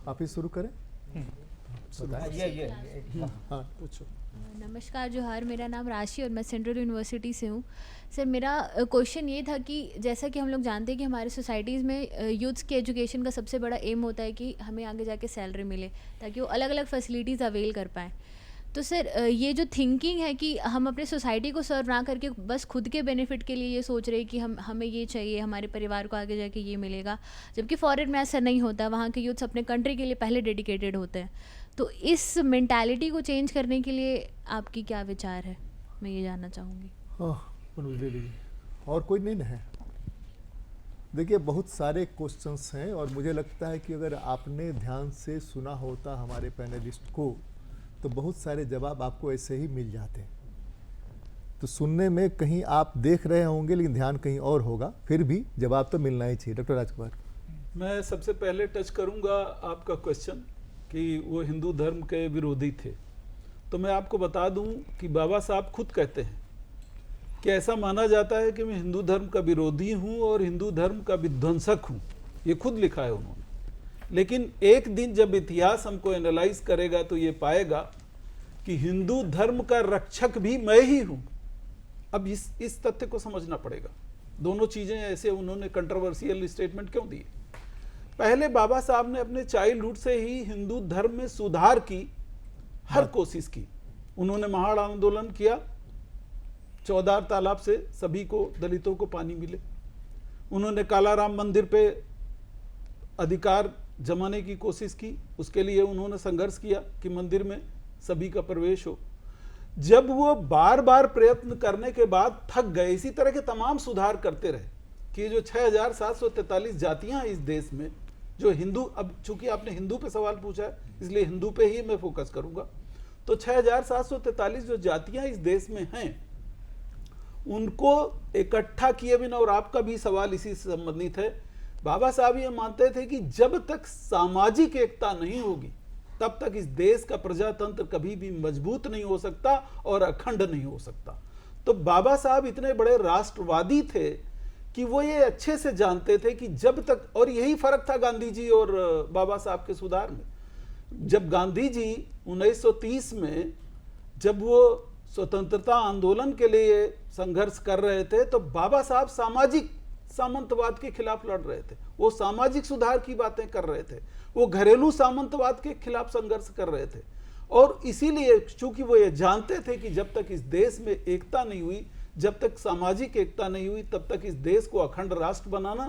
आप ही शुरू करें। ये हाँ पूछो। नमस्कार जोहार, मेरा नाम राशि और मैं सेंट्रल यूनिवर्सिटी से हूँ। सर मेरा क्वेश्चन ये था कि जैसा कि हम लोग जानते हैं कि हमारे सोसाइटीज़ में यूथ्स के एजुकेशन का सबसे बड़ा एम होता है कि हमें आगे जाके सैलरी मिले ताकि वो अलग अलग फैसिलिटीज़ अवेल कर पाएँ। तो सर ये जो थिंकिंग है कि हम अपने सोसाइटी को सर्व ना करके बस खुद के बेनिफिट के लिए ये सोच रहे हैं कि हमें ये चाहिए, हमारे परिवार को आगे जाके ये मिलेगा, जबकि फॉरेन में ऐसा नहीं होता। वहाँ के यूथ्स अपने कंट्री के लिए पहले डेडिकेटेड होते हैं। तो इस मेंटालिटी को चेंज करने के लिए आपकी क्या विचार है, मैं ये जानना चाहूँगी। हाँ मनोज ले लीजिए। और कोई नहीं है? देखिए बहुत सारे क्वेश्चंस हैं और मुझे लगता है कि अगर आपने ध्यान से सुना होता हमारे पैनलिस्ट को तो बहुत सारे जवाब आपको ऐसे ही मिल जाते। तो सुनने में कहीं आप देख रहे होंगे लेकिन ध्यान कहीं और होगा, फिर भी जवाब तो मिलना ही चाहिए। डॉक्टर राजकुमार, मैं सबसे पहले टच करूंगा आपका क्वेश्चन कि वो हिंदू धर्म के विरोधी थे। तो मैं आपको बता दूं कि बाबा साहब खुद कहते हैं कि ऐसा माना जाता है कि मैं हिंदू धर्म का विरोधी हूं और हिंदू धर्म का विध्वंसक हूं। ये खुद लिखा है उन्होंने। लेकिन एक दिन जब इतिहास हमको एनालाइज करेगा तो ये पाएगा कि हिंदू धर्म का रक्षक भी मैं ही हूं। अब इस तथ्य को समझना पड़ेगा। दोनों चीजें ऐसे उन्होंने कंट्रोवर्शियल स्टेटमेंट क्यों दिए? पहले बाबा साहब ने अपने चाइल्डहुड से ही हिंदू धर्म में सुधार की हर कोशिश की। उन्होंने महाड़ आंदोलन किया, 14 तालाब से सभी को, दलितों को पानी मिले। उन्होंने कालाराम मंदिर पे अधिकार जमाने की कोशिश की, उसके लिए उन्होंने संघर्ष किया कि मंदिर में सभी का प्रवेश हो। जब वो बार बार प्रयत्न करने के बाद थक गए, इसी तरह के तमाम सुधार करते रहे कि जो 6743 जातियां इस देश में जो हिंदू, अब चूंकि आपने हिंदू पे सवाल पूछा है इसलिए हिंदू पे ही मैं फोकस करूंगा। तो 6743 जो जातियां इस देश में हैं उनको इकट्ठा किए बिना, और आपका भी सवाल इसी से संबंधित है, बाबा साहब ये मानते थे कि जब तक सामाजिक एकता नहीं होगी तब तक इस देश का प्रजातंत्र कभी भी मजबूत नहीं हो सकता और अखंड नहीं हो सकता। तो बाबा साहब इतने बड़े राष्ट्रवादी थे कि वो ये अच्छे से जानते थे कि जब तक, और यही फर्क था गांधी जी और बाबा साहब के सुधार में। जब गांधी जी 1930 में जब वो स्वतंत्रता आंदोलन के लिए संघर्ष कर रहे थे तो बाबा साहब सामाजिक सामंतवाद के खिलाफ लड़ रहे थे। वो सामाजिक सुधार की बातें कर रहे थे, वो घरेलू सामंतवाद के खिलाफ संघर्ष कर रहे थे। और इसीलिए चूंकि वो ये जानते थे कि जब तक इस देश में एकता नहीं हुई, जब तक सामाजिक एकता नहीं हुई, तब तक इस देश को अखंड राष्ट्र बनाना,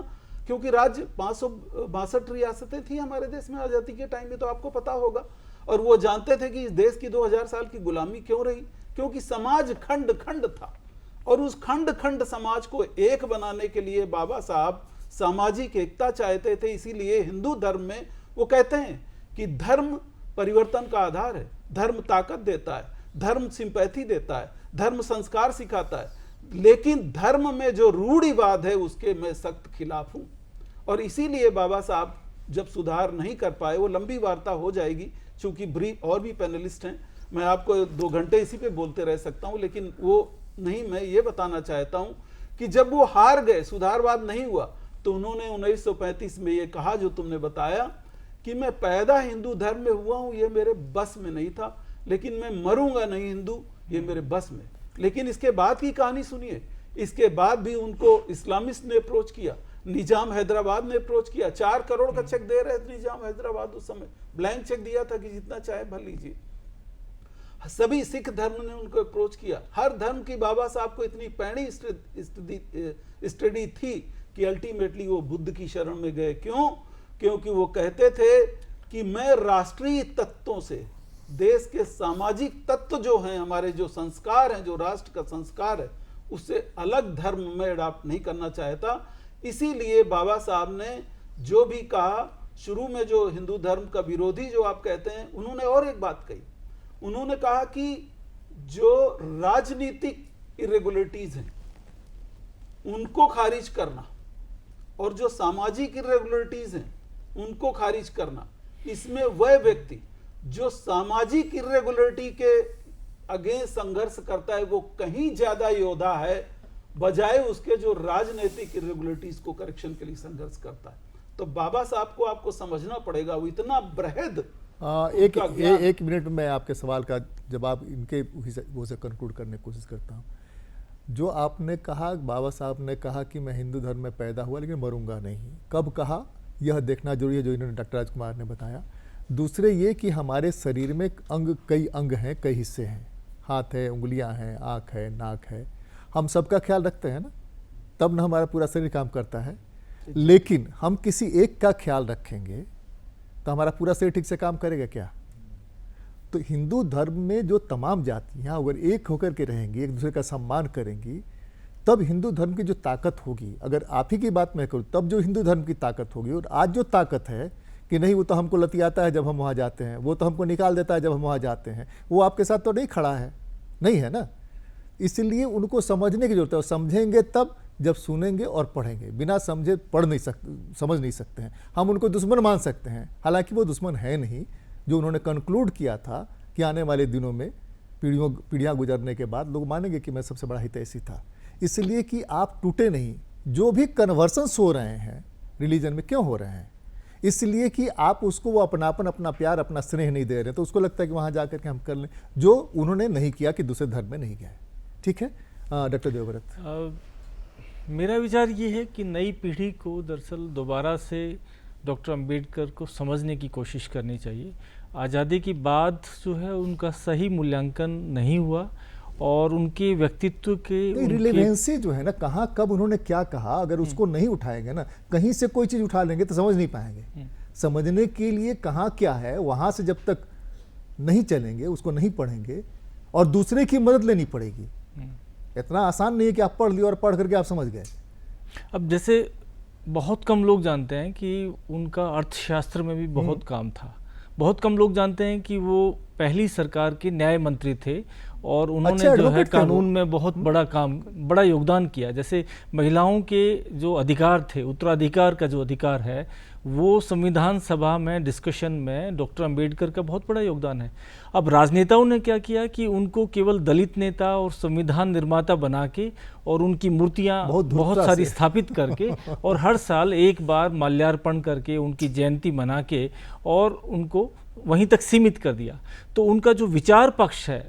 क्योंकि राज्य 562 रियासतें थी हमारे देश में आजादी के टाइम में, तो आपको पता होगा। और वो जानते थे कि इस देश की 2000 साल की गुलामी क्यों रही, क्योंकि समाज खंड खंड था। और उस खंड खंड समाज को एक बनाने के लिए बाबा साहब सामाजिक एकता चाहते थे। इसीलिए हिंदू धर्म में वो कहते हैं कि धर्म परिवर्तन का आधार है, धर्म ताकत देता है, धर्म सिंपैथी देता है, धर्म संस्कार सिखाता है, लेकिन धर्म में जो रूढ़िवाद है उसके मैं सख्त खिलाफ हूं। और इसीलिए बाबा साहब जब सुधार नहीं कर पाए, वो लंबी वार्ता हो जाएगी चूंकि ब्रीफ और भी पैनलिस्ट हैं, मैं आपको 2 घंटे इसी पे बोलते रह सकता हूं, लेकिन वो नहीं, मैं ये बताना चाहता हूं कि जब वो हार गए, सुधारवाद नहीं हुआ, तो उन्होंने 1935 में ये कहा जो तुमने बताया कि मैं पैदा हिंदू धर्म में हुआ हूं, ये मेरे बस में नहीं था, लेकिन मैं मरूंगा नहीं हिंदू, ये मेरे बस में। लेकिन इसके बाद की कहानी सुनिए। इसके बाद भी उनको इस्लामिस्ट ने अप्रोच किया, निजाम हैदराबाद ने अप्रोच किया, 4 करोड़ का चेक दे रहे थे निजाम हैदराबाद उस समय, ब्लैंक चेक दिया था कि जितना चाहे भर लीजिए। सभी सिख धर्म ने उनको अप्रोच किया। हर धर्म की बाबा साहब को इतनी पैणी स्टडी थी कि अल्टीमेटली वो बुद्ध की शरण में गए। क्यों? क्योंकि वो कहते थे कि मैं राष्ट्रीय तत्वों से, देश के सामाजिक तत्व जो हैं, हमारे जो संस्कार हैं, जो राष्ट्र का संस्कार है, उससे अलग धर्म में अडॉप्ट नहीं करना चाहता। इसीलिए बाबा साहब ने जो भी कहा, शुरू में जो हिंदू धर्म का विरोधी जो आप कहते हैं, उन्होंने और एक बात कही। उन्होंने कहा कि जो राजनीतिक इरेगुलरिटीज हैं उनको खारिज करना और जो सामाजिक इरेगुलरिटीज हैं उनको खारिज करना, इसमें वह व्यक्ति जो सामाजिक इरेगुलरिटी के अगेंस्ट संघर्ष करता है वो कहीं ज्यादा योद्धा है बजाय उसके जो राजनीतिक इरेगुलरिटीज को करेक्शन के लिए संघर्ष करता है। तो बाबा साहब को आपको समझना पड़ेगा, वो इतना बृहद एक मिनट में आपके सवाल का जवाब इनके वो से कंक्लूड करने की कोशिश करता हूँ। जो आपने कहा, बाबा साहब ने कहा कि मैं हिंदू धर्म में पैदा हुआ लेकिन मरूंगा नहीं, कब कहा यह देखना जरूरी है, जो इन्होंने डॉक्टर राजकुमार ने बताया। दूसरे ये कि हमारे शरीर में कई अंग हैं, कई हिस्से हैं, हाथ है, उंगलियां हैं, आँख है, नाक है, हम सबका ख्याल रखते हैं ना, तब ना हमारा पूरा शरीर काम करता है। लेकिन हम किसी एक का ख्याल रखेंगे तो हमारा पूरा शरीर ठीक से काम करेगा क्या? तो हिंदू धर्म में जो तमाम जातियाँ अगर एक होकर के रहेंगी, एक दूसरे का सम्मान करेंगी, तब हिंदू धर्म की जो ताकत होगी, अगर आप ही की बात मैं करूँ, तब जो हिंदू धर्म की ताकत होगी, और आज जो ताकत है कि नहीं वो तो हमको लतियाता है जब हम वहाँ जाते हैं, वो तो हमको निकाल देता है जब हम वहाँ जाते हैं, वो आपके साथ तो नहीं खड़ा है, नहीं है ना। इसलिए उनको समझने की जरूरत है, और समझेंगे तब जब सुनेंगे और पढ़ेंगे। बिना समझे पढ़ नहीं सकते, समझ नहीं सकते हैं। हम उनको दुश्मन मान सकते हैं, हालांकि वो दुश्मन है नहीं। जो उन्होंने कंक्लूड किया था कि आने वाले दिनों में पीढ़ियाँ गुजरने के बाद लोग मानेंगे कि मैं सबसे बड़ा हितैषी था। इसलिए कि आप टूटे नहीं। जो भी कन्वर्सन्स हो रहे हैं रिलीजन में, क्यों हो रहे हैं? इसलिए कि आप उसको वो अपनापन, अपना प्यार, अपना स्नेह नहीं दे रहे, तो उसको लगता है कि वहाँ जाकर के हम कर लें, जो उन्होंने नहीं किया कि दूसरे धर्म में नहीं गए। ठीक है डॉक्टर देवव्रत? मेरा विचार ये है कि नई पीढ़ी को दरअसल दोबारा से डॉक्टर अंबेडकर को समझने की कोशिश करनी चाहिए। आज़ादी के बाद जो है उनका सही मूल्यांकन नहीं हुआ, और उनके व्यक्तित्व के रिलेवेंसी जो है ना, कहाँ कब उन्होंने क्या कहा, अगर उसको नहीं उठाएंगे ना, कहीं से कोई चीज़ उठा लेंगे तो समझ नहीं पाएंगे। समझने के लिए कहाँ क्या है, वहाँ से जब तक नहीं चलेंगे, उसको नहीं पढ़ेंगे, और दूसरे की मदद लेनी पड़ेगी। इतना आसान नहीं है कि आप पढ़ लिया और पढ़ करके आप समझ गए। अब जैसे बहुत कम लोग जानते हैं कि उनका अर्थशास्त्र में भी बहुत काम था। बहुत कम लोग जानते हैं कि वो पहली सरकार के न्याय मंत्री थे, और उन्होंने जो है कानून में बहुत बड़ा योगदान किया। जैसे महिलाओं के जो अधिकार थे, उत्तराधिकार का जो अधिकार है, वो संविधान सभा में डिस्कशन में डॉक्टर अंबेडकर का बहुत बड़ा योगदान है। अब राजनेताओं ने क्या किया कि उनको केवल दलित नेता और संविधान निर्माता बना के, और उनकी मूर्तियां बहुत सारी स्थापित करके, और हर साल एक बार माल्यार्पण करके उनकी जयंती मना के, और उनको वहीं तक सीमित कर दिया। तो उनका जो विचार पक्ष है,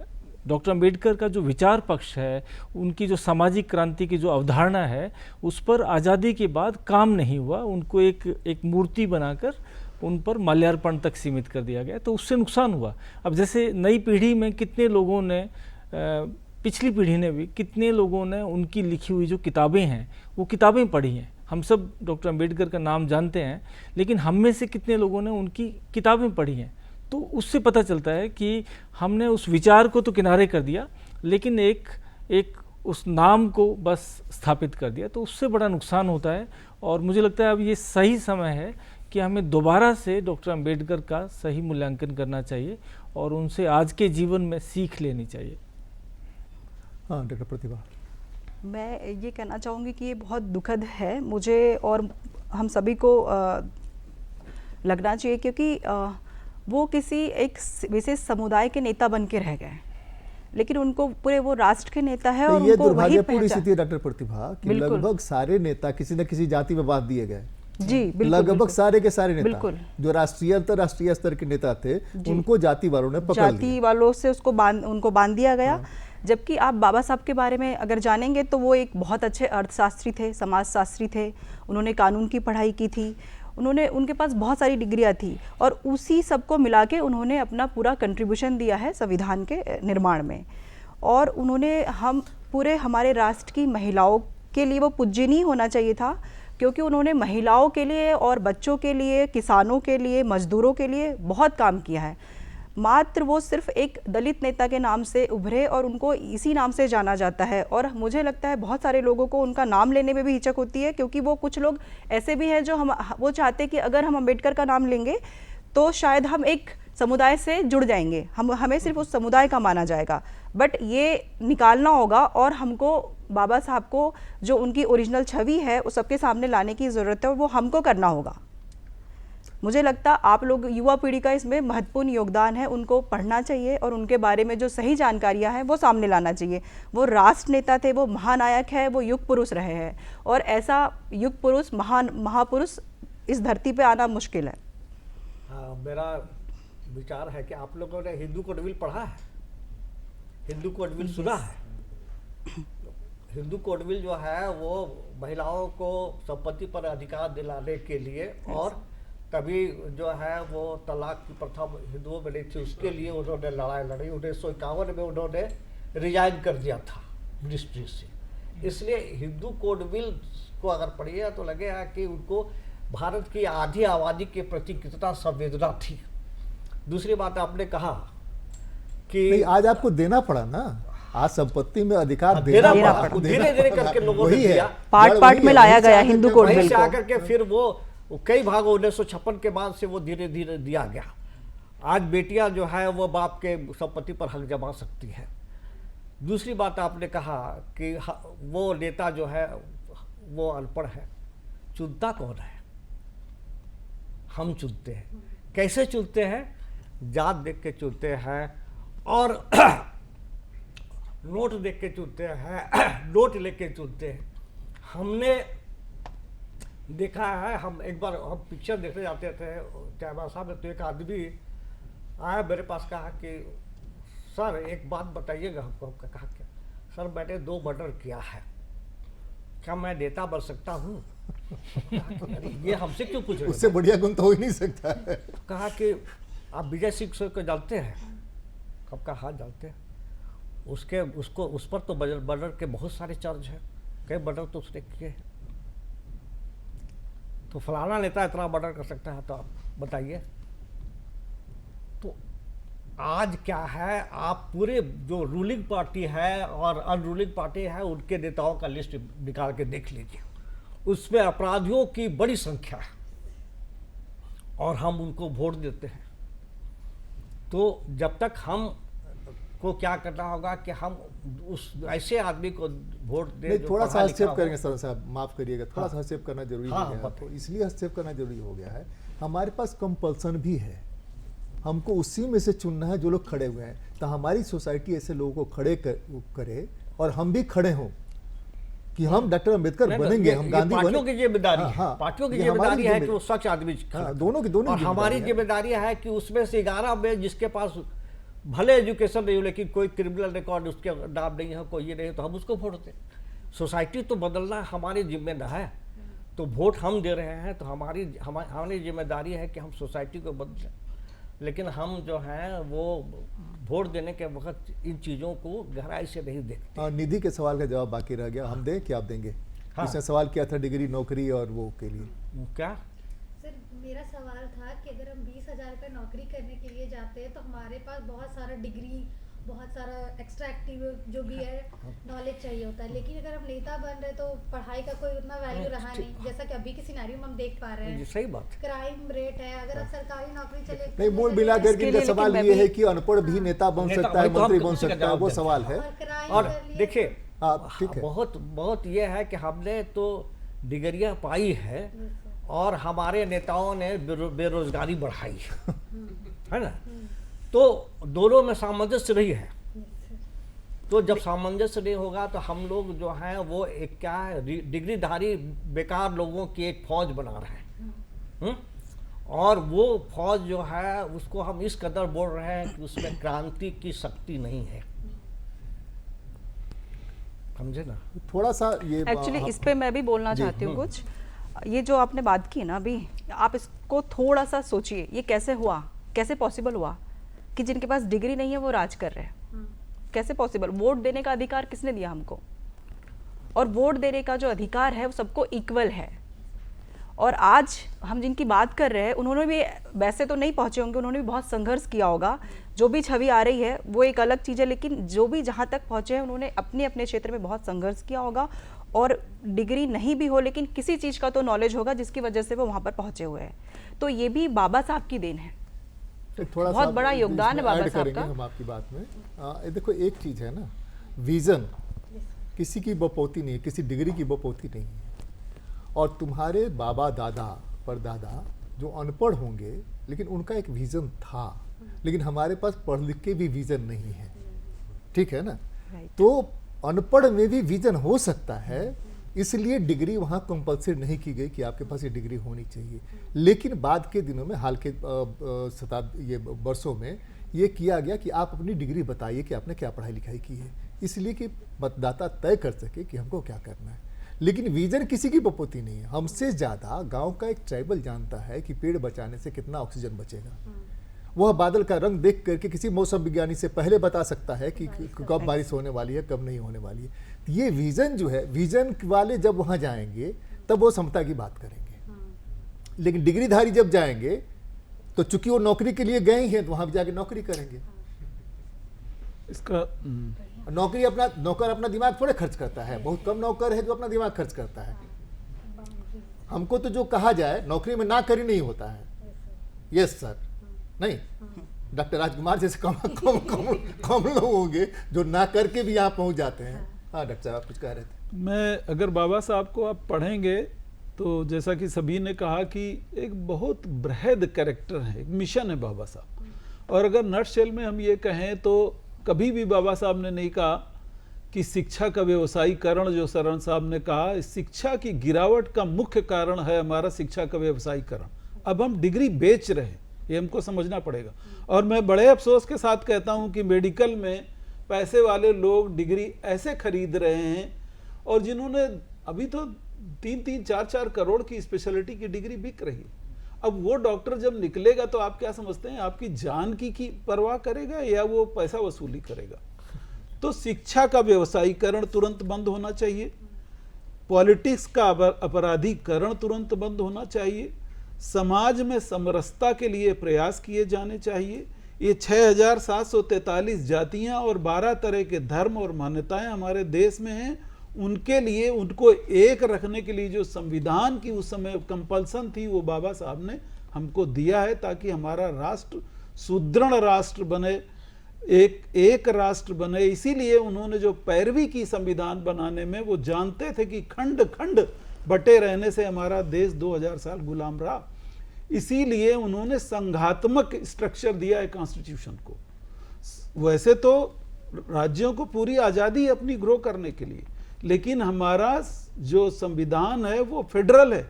डॉक्टर अंबेडकर का जो विचार पक्ष है, उनकी जो सामाजिक क्रांति की जो अवधारणा है, उस पर आज़ादी के बाद काम नहीं हुआ। उनको एक मूर्ति बनाकर उन पर माल्यार्पण तक सीमित कर दिया गया, तो उससे नुकसान हुआ। अब जैसे नई पीढ़ी में कितने लोगों ने, पिछली पीढ़ी ने भी कितने लोगों ने उनकी लिखी हुई जो किताबें हैं, वो किताबें पढ़ी हैं। हम सब डॉक्टर अंबेडकर का नाम जानते हैं, लेकिन हम में से कितने लोगों ने उनकी किताबें पढ़ी हैं? तो उससे पता चलता है कि हमने उस विचार को तो किनारे कर दिया, लेकिन एक उस नाम को बस स्थापित कर दिया, तो उससे बड़ा नुकसान होता है। और मुझे लगता है अब ये सही समय है कि हमें दोबारा से डॉक्टर अंबेडकर का सही मूल्यांकन करना चाहिए, और उनसे आज के जीवन में सीख लेनी चाहिए। हाँ डॉक्टर प्रतिभा? मैं ये कहना चाहूँगी कि ये बहुत दुखद है मुझे, और हम सभी को लगना चाहिए, क्योंकि वो किसी एक विशेष समुदाय के नेता बन के रह गए, लेकिन उनको पूरे वो राष्ट्र के नेता है। और ये दुर्भाग्यपूर्ण स्थिति है डॉक्टर प्रतिभा कि लगभग सारे नेता किसी न किसी जाति में बांट दिए गए। जी बिल्कुल, लगभग सारे के सारे नेता जो राष्ट्रीय अंतरराष्ट्रीय स्तर के नेता थे, उनको जाति वालों ने पकड़ लिया, जाति वालों से उनको बांध दिया गया। जबकि आप बाबा साहब के बारे में अगर जानेंगे तो वो एक बहुत अच्छे अर्थशास्त्री थे, समाजशास्त्री थे। उन्होंने कानून की पढ़ाई की थी, उनके पास बहुत सारी डिग्रियां थी, और उसी सबको मिला के उन्होंने अपना पूरा कंट्रीब्यूशन दिया है संविधान के निर्माण में। और उन्होंने हमारे राष्ट्र की महिलाओं के लिए वो पूज्यनीय होना चाहिए था, क्योंकि उन्होंने महिलाओं के लिए और बच्चों के लिए, किसानों के लिए, मजदूरों के लिए बहुत काम किया है। मात्र वो सिर्फ एक दलित नेता के नाम से उभरे, और उनको इसी नाम से जाना जाता है। और मुझे लगता है बहुत सारे लोगों को उनका नाम लेने में भी हिचक होती है, क्योंकि वो कुछ लोग ऐसे भी हैं जो वो चाहते हैं कि अगर हम अंबेडकर का नाम लेंगे तो शायद हम एक समुदाय से जुड़ जाएंगे, हमें सिर्फ उस समुदाय का माना जाएगा। बट ये निकालना होगा, और हमको बाबा साहब को जो उनकी ओरिजिनल छवि है उस सबके सामने लाने की ज़रूरत है, और वो हमको करना होगा। मुझे लगता आप लोग, युवा पीढ़ी का इसमें महत्वपूर्ण योगदान है। उनको पढ़ना चाहिए, और उनके बारे में जो सही जानकारियां हैं वो सामने लाना चाहिए। वो राष्ट्र नेता थे, वो महानायक है, वो युग पुरुष रहे हैं, और ऐसा युग पुरुष, महापुरुष इस धरती पे आना मुश्किल है। मेरा विचार है कि आप लोगों ने हिंदू कोडविल पढ़ा है, हिंदू कोडविल सुना है? हिंदू कोडविल जो है वो महिलाओं को संपत्ति पर अधिकार दिलाने के लिए, और तभी जो है वो तलाक की प्रथा हिंदुओं में नहीं थी, उसके लिए उन्होंने लड़ाई लड़ी। 1951 में उन्होंने रिजाइन कर दिया था मिनिस्ट्री से। इसलिए हिंदू कोडविल को अगर पढ़िए तो लगेगा कि उनको भारत की आधी आबादी के प्रति कितना संवेदना थी। दूसरी बात आपने कहा कि आज आपको देना पड़ा ना, आज संपत्ति में अधिकार देना देना पड़ा, पड़ा, धीरे धीरे करके लोगों ने वही है। दिया। पार्ट पार्ट में लाया गया हिंदू कोड वहीं बिल से को। आकर के फिर वो कई भागों 1956 के बाद से वो धीरे धीरे दिया गया। आज बेटियां जो है वो बाप के संपत्ति पर हक जमा सकती है। दूसरी बात आपने कहा कि वो नेता जो है वो अनपढ़ है, चुनता कौन है? हम चुनते हैं। कैसे चुनते हैं? जात देख के चुनते हैं और नोट देख के चुनते हैं, नोट लेके चुनते हैं। हमने देखा है, हम एक बार हम पिक्चर देखने जाते थे कैमरा साहब में, तो एक आदमी आया मेरे पास, कहा कि सर एक बात बताइएगा हमको। कहा क्या? सर मैंने 2 मर्डर किया है, क्या मैं नेता बन सकता हूँ? ये हमसे क्यों पूछ रहे? उससे बढ़िया गुण तो हो ही नहीं सकता है। कहा कि आप विजय सिंह को जानते हैं? कब का? हाँ जानते हैं। उस पर तो मर्डर के बहुत सारे चार्ज हैं, कई मर्डर तो उसने किए हैं। तो फलाना नेता इतना मर्डर कर सकता है, तो आप बताइए। तो आज क्या है, आप पूरे जो रूलिंग पार्टी है और अनरूलिंग पार्टी है उनके नेताओं का लिस्ट निकाल के देख लीजिए, उसमें अपराधियों की बड़ी संख्या है और हम उनको वोट देते हैं। तो जब तक हम को क्या करना होगा कि हम उस ऐसे आदमी को वोट दें। थोड़ा सा हस्तक्षेप करेंगे सर साहब, माफ करिएगा, थोड़ा सा हस्तक्षेप करना जरूरी हो गया है। तो इसलिए हस्तक्षेप करना जरूरी हो गया है, हमारे पास कंपल्सन भी है, हमको उसी में से चुनना है जो लोग खड़े हुए हैं। तो हमारी सोसाइटी ऐसे लोगों को खड़े करे और हम भी खड़े हों कि हम डॉक्टर अंबेडकर बनेंगे, हम गांधी पार्टियों की जिम्मेदारी है, पार्टियों की जिम्मेदारी है कि वो सच आदमी दोनों की दोनों। और हमारी जिम्मेदारी है कि उसमें से 11 में जिसके पास भले एजुकेशन नहीं हो लेकिन कोई क्रिमिनल रिकॉर्ड उसके नाम नहीं है, कोई ये नहीं है, तो हम उसको वोट दें। सोसाइटी तो बदलना हमारी जिम्मेदारी है, तो वोट हम दे रहे हैं तो हमारी जिम्मेदारी है कि हम सोसाइटी को बदलें। लेकिन हम जो हैं वो वोट देने के वक्त इन चीज़ों को गहराई से नहीं देखते। निधि के सवाल का जवाब बाकी रह गया, हम दें कि आप देंगे? हाँ। उसने सवाल किया था डिग्री, नौकरी और वो के लिए। क्या सर मेरा सवाल था कि अगर हम 20,000 रुपये नौकरी करने के लिए जाते हैं तो हमारे पास बहुत सारा डिग्री, बहुत सारा एक्स्ट्रा एक्टिव जो भी है नॉलेज चाहिए होता है, लेकिन अगर हम नेता बन रहे तो पढ़ाई का कोई उतना वैल्यू रहा नहीं, जैसा कि अभी के सिनेरियो में हम देख पा रहे हैं। सही बात। क्राइम रेट है, अगर आप सरकारी नौकरी चले नहीं, मूल मिला करके इनका सवाल ये है कि अनपढ़ भी नेता बन सकता है, मंत्री बन सकता है, वो सवाल है। और देखिए ठीक है, बहुत ये है कि हमने तो डिग्रियां पाई है और हमारे नेताओं ने बेरोजगारी बढ़ाई है ना, तो दोनों में सामंजस्य नहीं है। तो जब सामंजस्य नहीं होगा तो हम लोग जो हैं वो एक क्या है, डिग्रीधारी बेकार लोगों की एक फौज बना रहे हैं। और वो फौज जो है उसको हम इस कदर बोल रहे हैं कि उसमें क्रांति की शक्ति नहीं है, समझे ना। थोड़ा सा ये एक्चुअली इस पे मैं भी बोलना चाहती हूँ कुछ। ये जो आपने बात की ना अभी, आप इसको थोड़ा सा सोचिए, ये कैसे हुआ, कैसे पॉसिबल हुआ कि जिनके पास डिग्री नहीं है वो राज कर रहे हैं? कैसे पॉसिबल? वोट देने का अधिकार किसने दिया हमको? और वोट देने का जो अधिकार है वो सबको इक्वल है। और आज हम जिनकी बात कर रहे हैं उन्होंने भी वैसे तो नहीं पहुंचे होंगे, उन्होंने भी बहुत संघर्ष किया होगा। जो भी छवि आ रही है वो एक अलग चीज़ है, लेकिन जो भी जहाँ तक पहुंचे हैं उन्होंने अपने अपने क्षेत्र में बहुत संघर्ष किया होगा। और डिग्री नहीं भी हो लेकिन किसी चीज़ का तो नॉलेज होगा जिसकी वजह से वो वहाँ पर पहुँचे हुए हैं। तो ये भी बाबा साहब की देन है, थोड़ा बहुत बड़ा योगदान है बाबा साहब का। हम आपकी बात में देखो, एक चीज़ है ना, विजन किसी की बपौती नहीं है, किसी डिग्री की बपौती नहीं है। और तुम्हारे बाबा दादा परदादा जो अनपढ़ होंगे लेकिन उनका एक विज़न था, लेकिन हमारे पास पढ़ लिख के भी विज़न नहीं है, ठीक है ना। तो अनपढ़ में भी विज़न हो सकता है, इसलिए डिग्री वहाँ कंपलसरी नहीं की गई कि आपके पास ये डिग्री होनी चाहिए। लेकिन बाद के दिनों में, हाल के ये वर्षों में ये किया गया कि आप अपनी डिग्री बताइए कि आपने क्या पढ़ाई लिखाई की है, इसलिए कि मतदाता तय कर सके कि हमको क्या करना है। लेकिन विजन किसी की बपोती नहीं है। हमसे ज़्यादा गांव का एक ट्राइबल जानता है कि पेड़ बचाने से कितना ऑक्सीजन बचेगा। वह बादल का रंग देख करके किसी मौसम विज्ञानी से पहले बता सकता है कि कब बारिश होने वाली है, कब नहीं होने वाली है। तो ये विजन जो है, विजन वाले जब वहाँ जाएंगे तब वो समता की बात करेंगे। लेकिन डिग्रीधारी जब जाएंगे तो चूंकि वो नौकरी के लिए गए हैं तो वहाँ जाके नौकरी करेंगे। इसका नौकर अपना दिमाग थोड़े खर्च करता है, बहुत कम नौकर है जो अपना दिमाग खर्च करता है। हमको तो जो कहा जाए नौकरी में ना करी नहीं होता है। यस सर, नहीं डॉक्टर राजकुमार जैसे कम लोग होंगे जो ना करके भी यहाँ पहुँच जाते हैं। हाँ डॉक्टर साहब आप कुछ कह रहे थे। मैं अगर बाबा साहब को आप पढ़ेंगे तो जैसा कि सभी ने कहा कि एक बहुत बृहद कैरेक्टर है, एक मिशन है बाबा साहब। और अगर नटशेल में हम ये कहें तो कभी भी बाबा साहब ने नहीं कहा कि शिक्षा का व्यवसायीकरण, जो शरण साहब ने कहा, शिक्षा की गिरावट का मुख्य कारण है हमारा शिक्षा का व्यवसायीकरण। अब हम डिग्री बेच रहे हैं, ये हमको समझना पड़ेगा। और मैं बड़े अफसोस के साथ कहता हूं कि मेडिकल में पैसे वाले लोग डिग्री ऐसे खरीद रहे हैं, और जिन्होंने अभी तो 3-3, 4-4 करोड़ की स्पेशलिटी की डिग्री बिक रही है। अब वो डॉक्टर जब निकलेगा तो आप क्या समझते हैं, आपकी जान की परवाह करेगा या वो पैसा वसूली करेगा? तो शिक्षा का व्यवसायीकरण तुरंत बंद होना चाहिए, पॉलिटिक्स का अपराधीकरण तुरंत बंद होना चाहिए, समाज में समरसता के लिए प्रयास किए जाने चाहिए। ये 6743 जातियां और 12 तरह के धर्म और मान्यताएं हमारे देश में हैं, उनके लिए, उनको एक रखने के लिए जो संविधान की उस समय कंपल्सन थी वो बाबा साहब ने हमको दिया है, ताकि हमारा राष्ट्र सुदृढ़ राष्ट्र बने, एक राष्ट्र बने। इसीलिए उन्होंने जो पैरवी की संविधान बनाने में, वो जानते थे कि खंड खंड बटे रहने से हमारा देश 2000 साल गुलाम रहा, इसीलिए उन्होंने संघात्मक स्ट्रक्चर दिया है कॉन्स्टिट्यूशन को। वैसे तो राज्यों को पूरी आज़ादी है अपनी ग्रो करने के लिए, लेकिन हमारा जो संविधान है वो फेडरल है।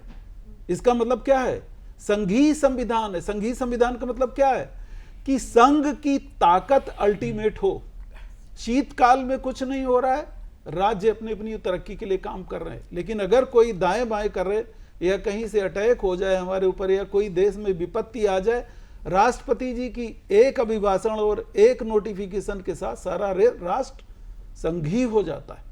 इसका मतलब क्या है? संघीय संविधान है। संघीय संविधान का मतलब क्या है कि संघ की ताकत अल्टीमेट हो। शीतकाल में कुछ नहीं हो रहा है, राज्य अपनी अपनी तरक्की के लिए काम कर रहे हैं, लेकिन अगर कोई दाएं बाएं कर रहे या कहीं से अटैक हो जाए हमारे ऊपर, या कोई देश में विपत्ति आ जाए, राष्ट्रपति जी की एक अभिभाषण और एक नोटिफिकेशन के साथ सारा राष्ट्र संघीय हो जाता है।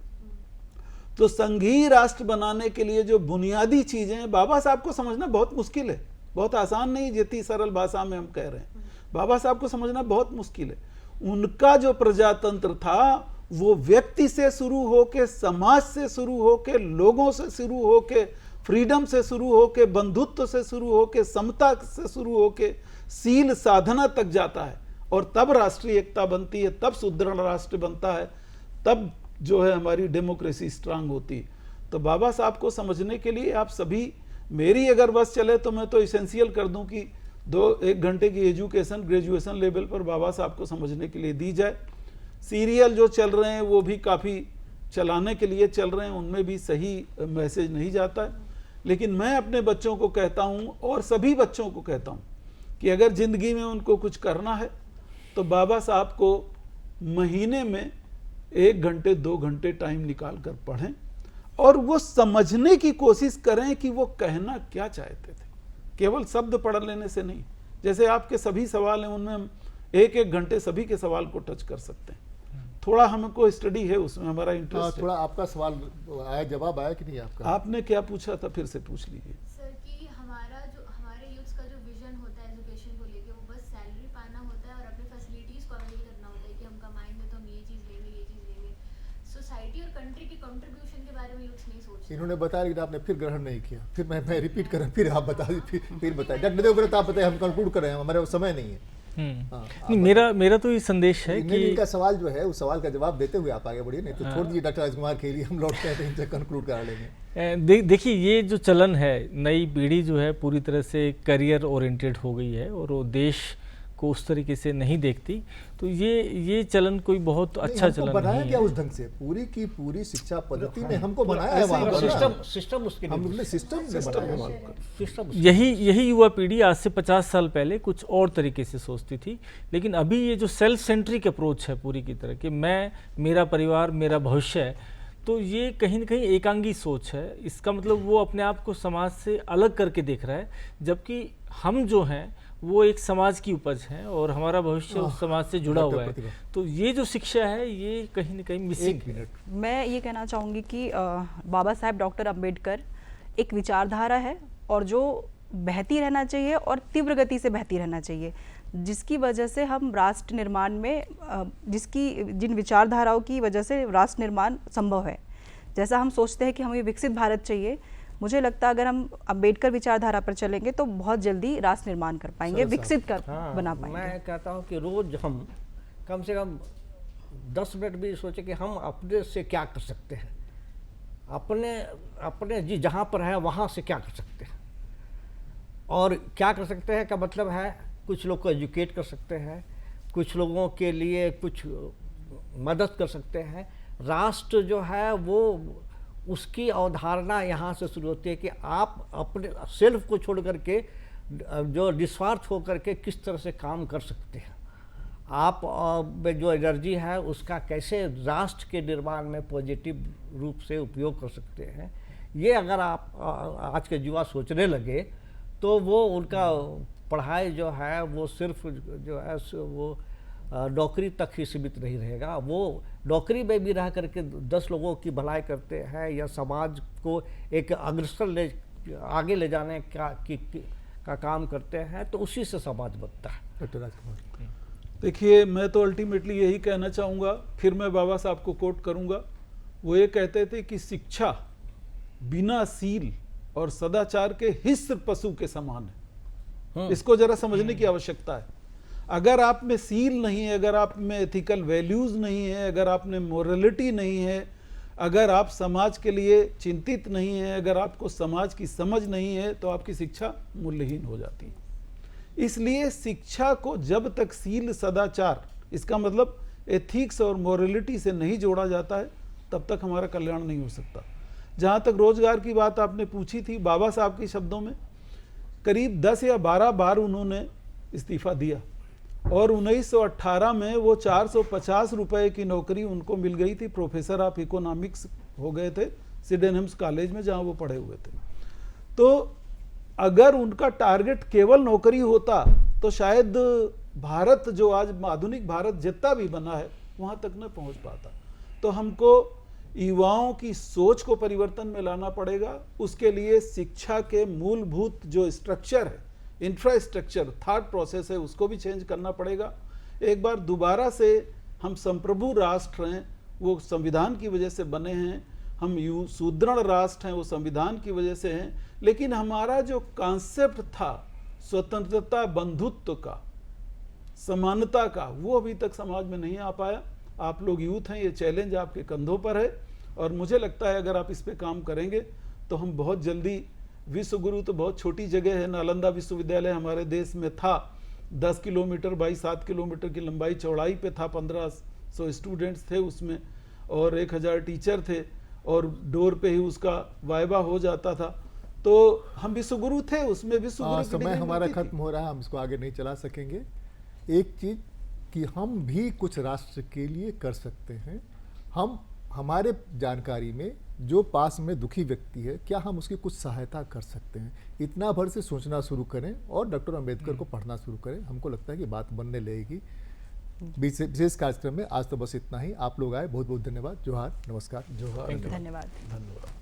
तो संघीय राष्ट्र बनाने के लिए जो बुनियादी चीजें हैं, बाबा साहब को समझना बहुत मुश्किल है, बहुत आसान नहीं, जितनी सरल भाषा में हम कह रहे हैं। बाबा साहब को समझना बहुत मुश्किल है। उनका जो प्रजातंत्र था वो व्यक्ति से शुरू होके, समाज से शुरू होके, लोगों से शुरू होके, फ्रीडम से शुरू होके, बंधुत्व से शुरू होके, समता से शुरू होके, शील साधना तक जाता है, और तब राष्ट्रीय एकता बनती है, तब सुदृढ़ राष्ट्र बनता है, तब जो है हमारी डेमोक्रेसी स्ट्रांग होती है। तो बाबा साहब को समझने के लिए आप सभी, मेरी अगर बस चले तो मैं तो इसेंशियल कर दूं कि 1 घंटे की एजुकेशन ग्रेजुएशन लेवल पर बाबा साहब को समझने के लिए दी जाए। सीरियल जो चल रहे हैं वो भी काफ़ी चलाने के लिए चल रहे हैं, उनमें भी सही मैसेज नहीं जाता है। लेकिन मैं अपने बच्चों को कहता हूँ और सभी बच्चों को कहता हूँ कि अगर ज़िंदगी में उनको कुछ करना है तो बाबा साहब को महीने में 1 घंटे 2 घंटे टाइम निकाल कर पढ़ें, और वो समझने की कोशिश करें कि वो कहना क्या चाहते थे, केवल शब्द पढ़ लेने से नहीं। जैसे आपके सभी सवाल हैं, उनमें हम 1-1 घंटे सभी के सवाल को टच कर सकते हैं। थोड़ा हमको स्टडी है उसमें, हमारा इंटरेस्ट थोड़ा आपका सवाल आया, जवाब आया कि नहीं आपका? आपने क्या पूछा था, फिर से पूछ लीजिए। सर कि हमारे यूथ का जो विजन होता है एजुकेशन को लेके, वो बस सैलरी पाना होता है और अपने फैसिलिटीज को अवेल करना होता है कि हम कमाएंगे तो हम ये चीज़ लेंगे। सोसाइटी और कंट्री के कंट्रीब्यूशन के बारे में यूथ नहीं सोचते। इन्होंने बताया लेकिन आपने फिर ग्रहण नहीं किया। फिर मैं रिपीट करें, फिर आप बता फिर बताएं। डॉक्टर देवव्रत आप बताएं, हम कंक्लूड कर रहे हैं, हमारे समय नहीं है। नहीं, मेरा तो ये संदेश है कि इनका सवाल जो है उस सवाल का जवाब देते हुए आप आगे बढ़िए, नहीं तो छोड़ दीजिए डॉक्टर राजकुमार के लिए, हम लौटते हैं तो इनसे कंक्लूड करा लेंगे। देखिए, ये जो चलन है, नई पीढ़ी जो है पूरी तरह से करियर ओरिएंटेड हो गई है और वो देश को उस तरीके से नहीं देखती, तो ये चलन कोई बहुत अच्छा चलन नहीं बनाया है। क्या उस ढंग से? पूरी की पूरी शिक्षा पद्धति में हमको बनाया है, वहाँ सिस्टम उसके हमने सिस्टम यही युवा पीढ़ी आज से 50 साल पहले कुछ और तरीके से सोचती थी, लेकिन अभी ये जो सेल्फ सेंट्रिक अप्रोच है पूरी की तरह कि मैं, मेरा परिवार, मेरा भविष्य है, तो ये कहीं ना कहीं एकांगी सोच है। इसका मतलब वो अपने आप को समाज से अलग करके देख रहा है, जबकि हम जो हैं वो एक समाज की उपज है और हमारा भविष्य उस समाज से जुड़ा हुआ है। तो ये जो शिक्षा है ये कहीं ना कहीं मिसिंग है। मैं ये कहना चाहूँगी कि बाबा साहेब डॉक्टर अंबेडकर एक विचारधारा है और जो बहती रहना चाहिए और तीव्र गति से बहती रहना चाहिए, जिसकी वजह से हम राष्ट्र निर्माण में जिन विचारधाराओं की वजह से राष्ट्र निर्माण संभव है। जैसा हम सोचते हैं कि हमें विकसित भारत चाहिए, मुझे लगता है अगर हम अम्बेडकर विचारधारा पर चलेंगे तो बहुत जल्दी राष्ट्र निर्माण कर पाएंगे, विकसित कर बना पाएंगे। मैं कहता हूँ कि रोज हम कम से कम 10 मिनट भी सोचे कि हम अपने से क्या कर सकते हैं, अपने जी जहाँ पर है वहाँ से क्या कर सकते हैं। और क्या कर सकते हैं का मतलब है कुछ लोग को एजुकेट कर सकते हैं, कुछ लोगों के लिए कुछ मदद कर सकते हैं। राष्ट्र जो है वो उसकी अवधारणा यहाँ से शुरू होती है कि आप अपने सेल्फ को छोड़ करके जो निस्वार्थ हो करके किस तरह से काम कर सकते हैं। आप में जो एनर्जी है उसका कैसे राष्ट्र के निर्माण में पॉजिटिव रूप से उपयोग कर सकते हैं। ये अगर आप आज के युवा सोचने लगे तो वो उनका पढ़ाई जो है वो सिर्फ जो है वो नौकरी तक ही सीमित नहीं रहेगा। वो नौकरी में भी रह करके 10 लोगों की भलाई करते हैं या समाज को एक अग्रसर आगे ले जाने का काम करते हैं, तो उसी से समाज बनता है। डॉक्टर राजकुमार, देखिए, मैं तो अल्टीमेटली यही कहना चाहूँगा, फिर मैं बाबा साहब को कोट करूँगा। वो ये कहते थे कि शिक्षा बिना सील और सदाचार के हिस्र पशु के समान है। इसको जरा समझने की आवश्यकता है। अगर आप में सील नहीं है, अगर आप में एथिकल वैल्यूज नहीं है, अगर आप में मोरलिटी नहीं है, अगर आप समाज के लिए चिंतित नहीं है, अगर आपको समाज की समझ नहीं है, तो आपकी शिक्षा मूल्यहीन हो जाती है। इसलिए शिक्षा को जब तक सील सदाचार, इसका मतलब एथिक्स और मोरलिटी से नहीं जोड़ा जाता है, तब तक हमारा कल्याण नहीं हो सकता। जहाँ तक रोजगार की बात आपने पूछी थी, बाबा साहब के शब्दों में करीब 10 या 12 बार उन्होंने इस्तीफा दिया और 1918 में वो 450 रुपए की नौकरी उनको मिल गई थी। प्रोफेसर ऑफ इकोनॉमिक्स हो गए थे सिडेनहम्स कॉलेज में, जहाँ वो पढ़े हुए थे। तो अगर उनका टारगेट केवल नौकरी होता तो शायद भारत जो आज आधुनिक भारत जितना भी बना है वहाँ तक न पहुँच पाता। तो हमको युवाओं की सोच को परिवर्तन में लाना पड़ेगा। उसके लिए शिक्षा के मूलभूत जो स्ट्रक्चर है, इंफ्रास्ट्रक्चर, थॉट प्रोसेस है, उसको भी चेंज करना पड़ेगा। एक बार दोबारा से हम संप्रभु राष्ट्र हैं, वो संविधान की वजह से बने हैं। हम सुदृढ़ राष्ट्र हैं, वो संविधान की वजह से हैं। लेकिन हमारा जो कॉन्सेप्ट था स्वतंत्रता, बंधुत्व का, समानता का, वो अभी तक समाज में नहीं आ पाया। आप लोग यूथ हैं, ये चैलेंज आपके कंधों पर है और मुझे लगता है अगर आप इस पे काम करेंगे तो हम बहुत जल्दी, विश्व गुरु तो बहुत छोटी जगह है, नालंदा विश्वविद्यालय हमारे देश में था, 10 किलोमीटर बाई 7 किलोमीटर की लंबाई चौड़ाई पे था, 1500 स्टूडेंट्स थे उसमें और 1000 टीचर थे और डोर पे ही उसका वाइवा हो जाता था। तो हम विश्व गुरु थे, उसमें विश्व गुरु समय हमारा खत्म हो रहा है, हम इसको आगे नहीं चला सकेंगे। एक चीज कि हम भी कुछ राष्ट्र के लिए कर सकते हैं। हम हमारे जानकारी में जो पास में दुखी व्यक्ति है, क्या हम उसकी कुछ सहायता कर सकते हैं, इतना भर से सोचना शुरू करें और डॉक्टर अंबेडकर को पढ़ना शुरू करें। हमको लगता है कि बात बनने लगेगी। विशेष कार्यक्रम में आज तो बस इतना ही। आप लोग आए, बहुत बहुत धन्यवाद। जोहार, नमस्कार। जोहार, धन्यवाद। धन्यवाद।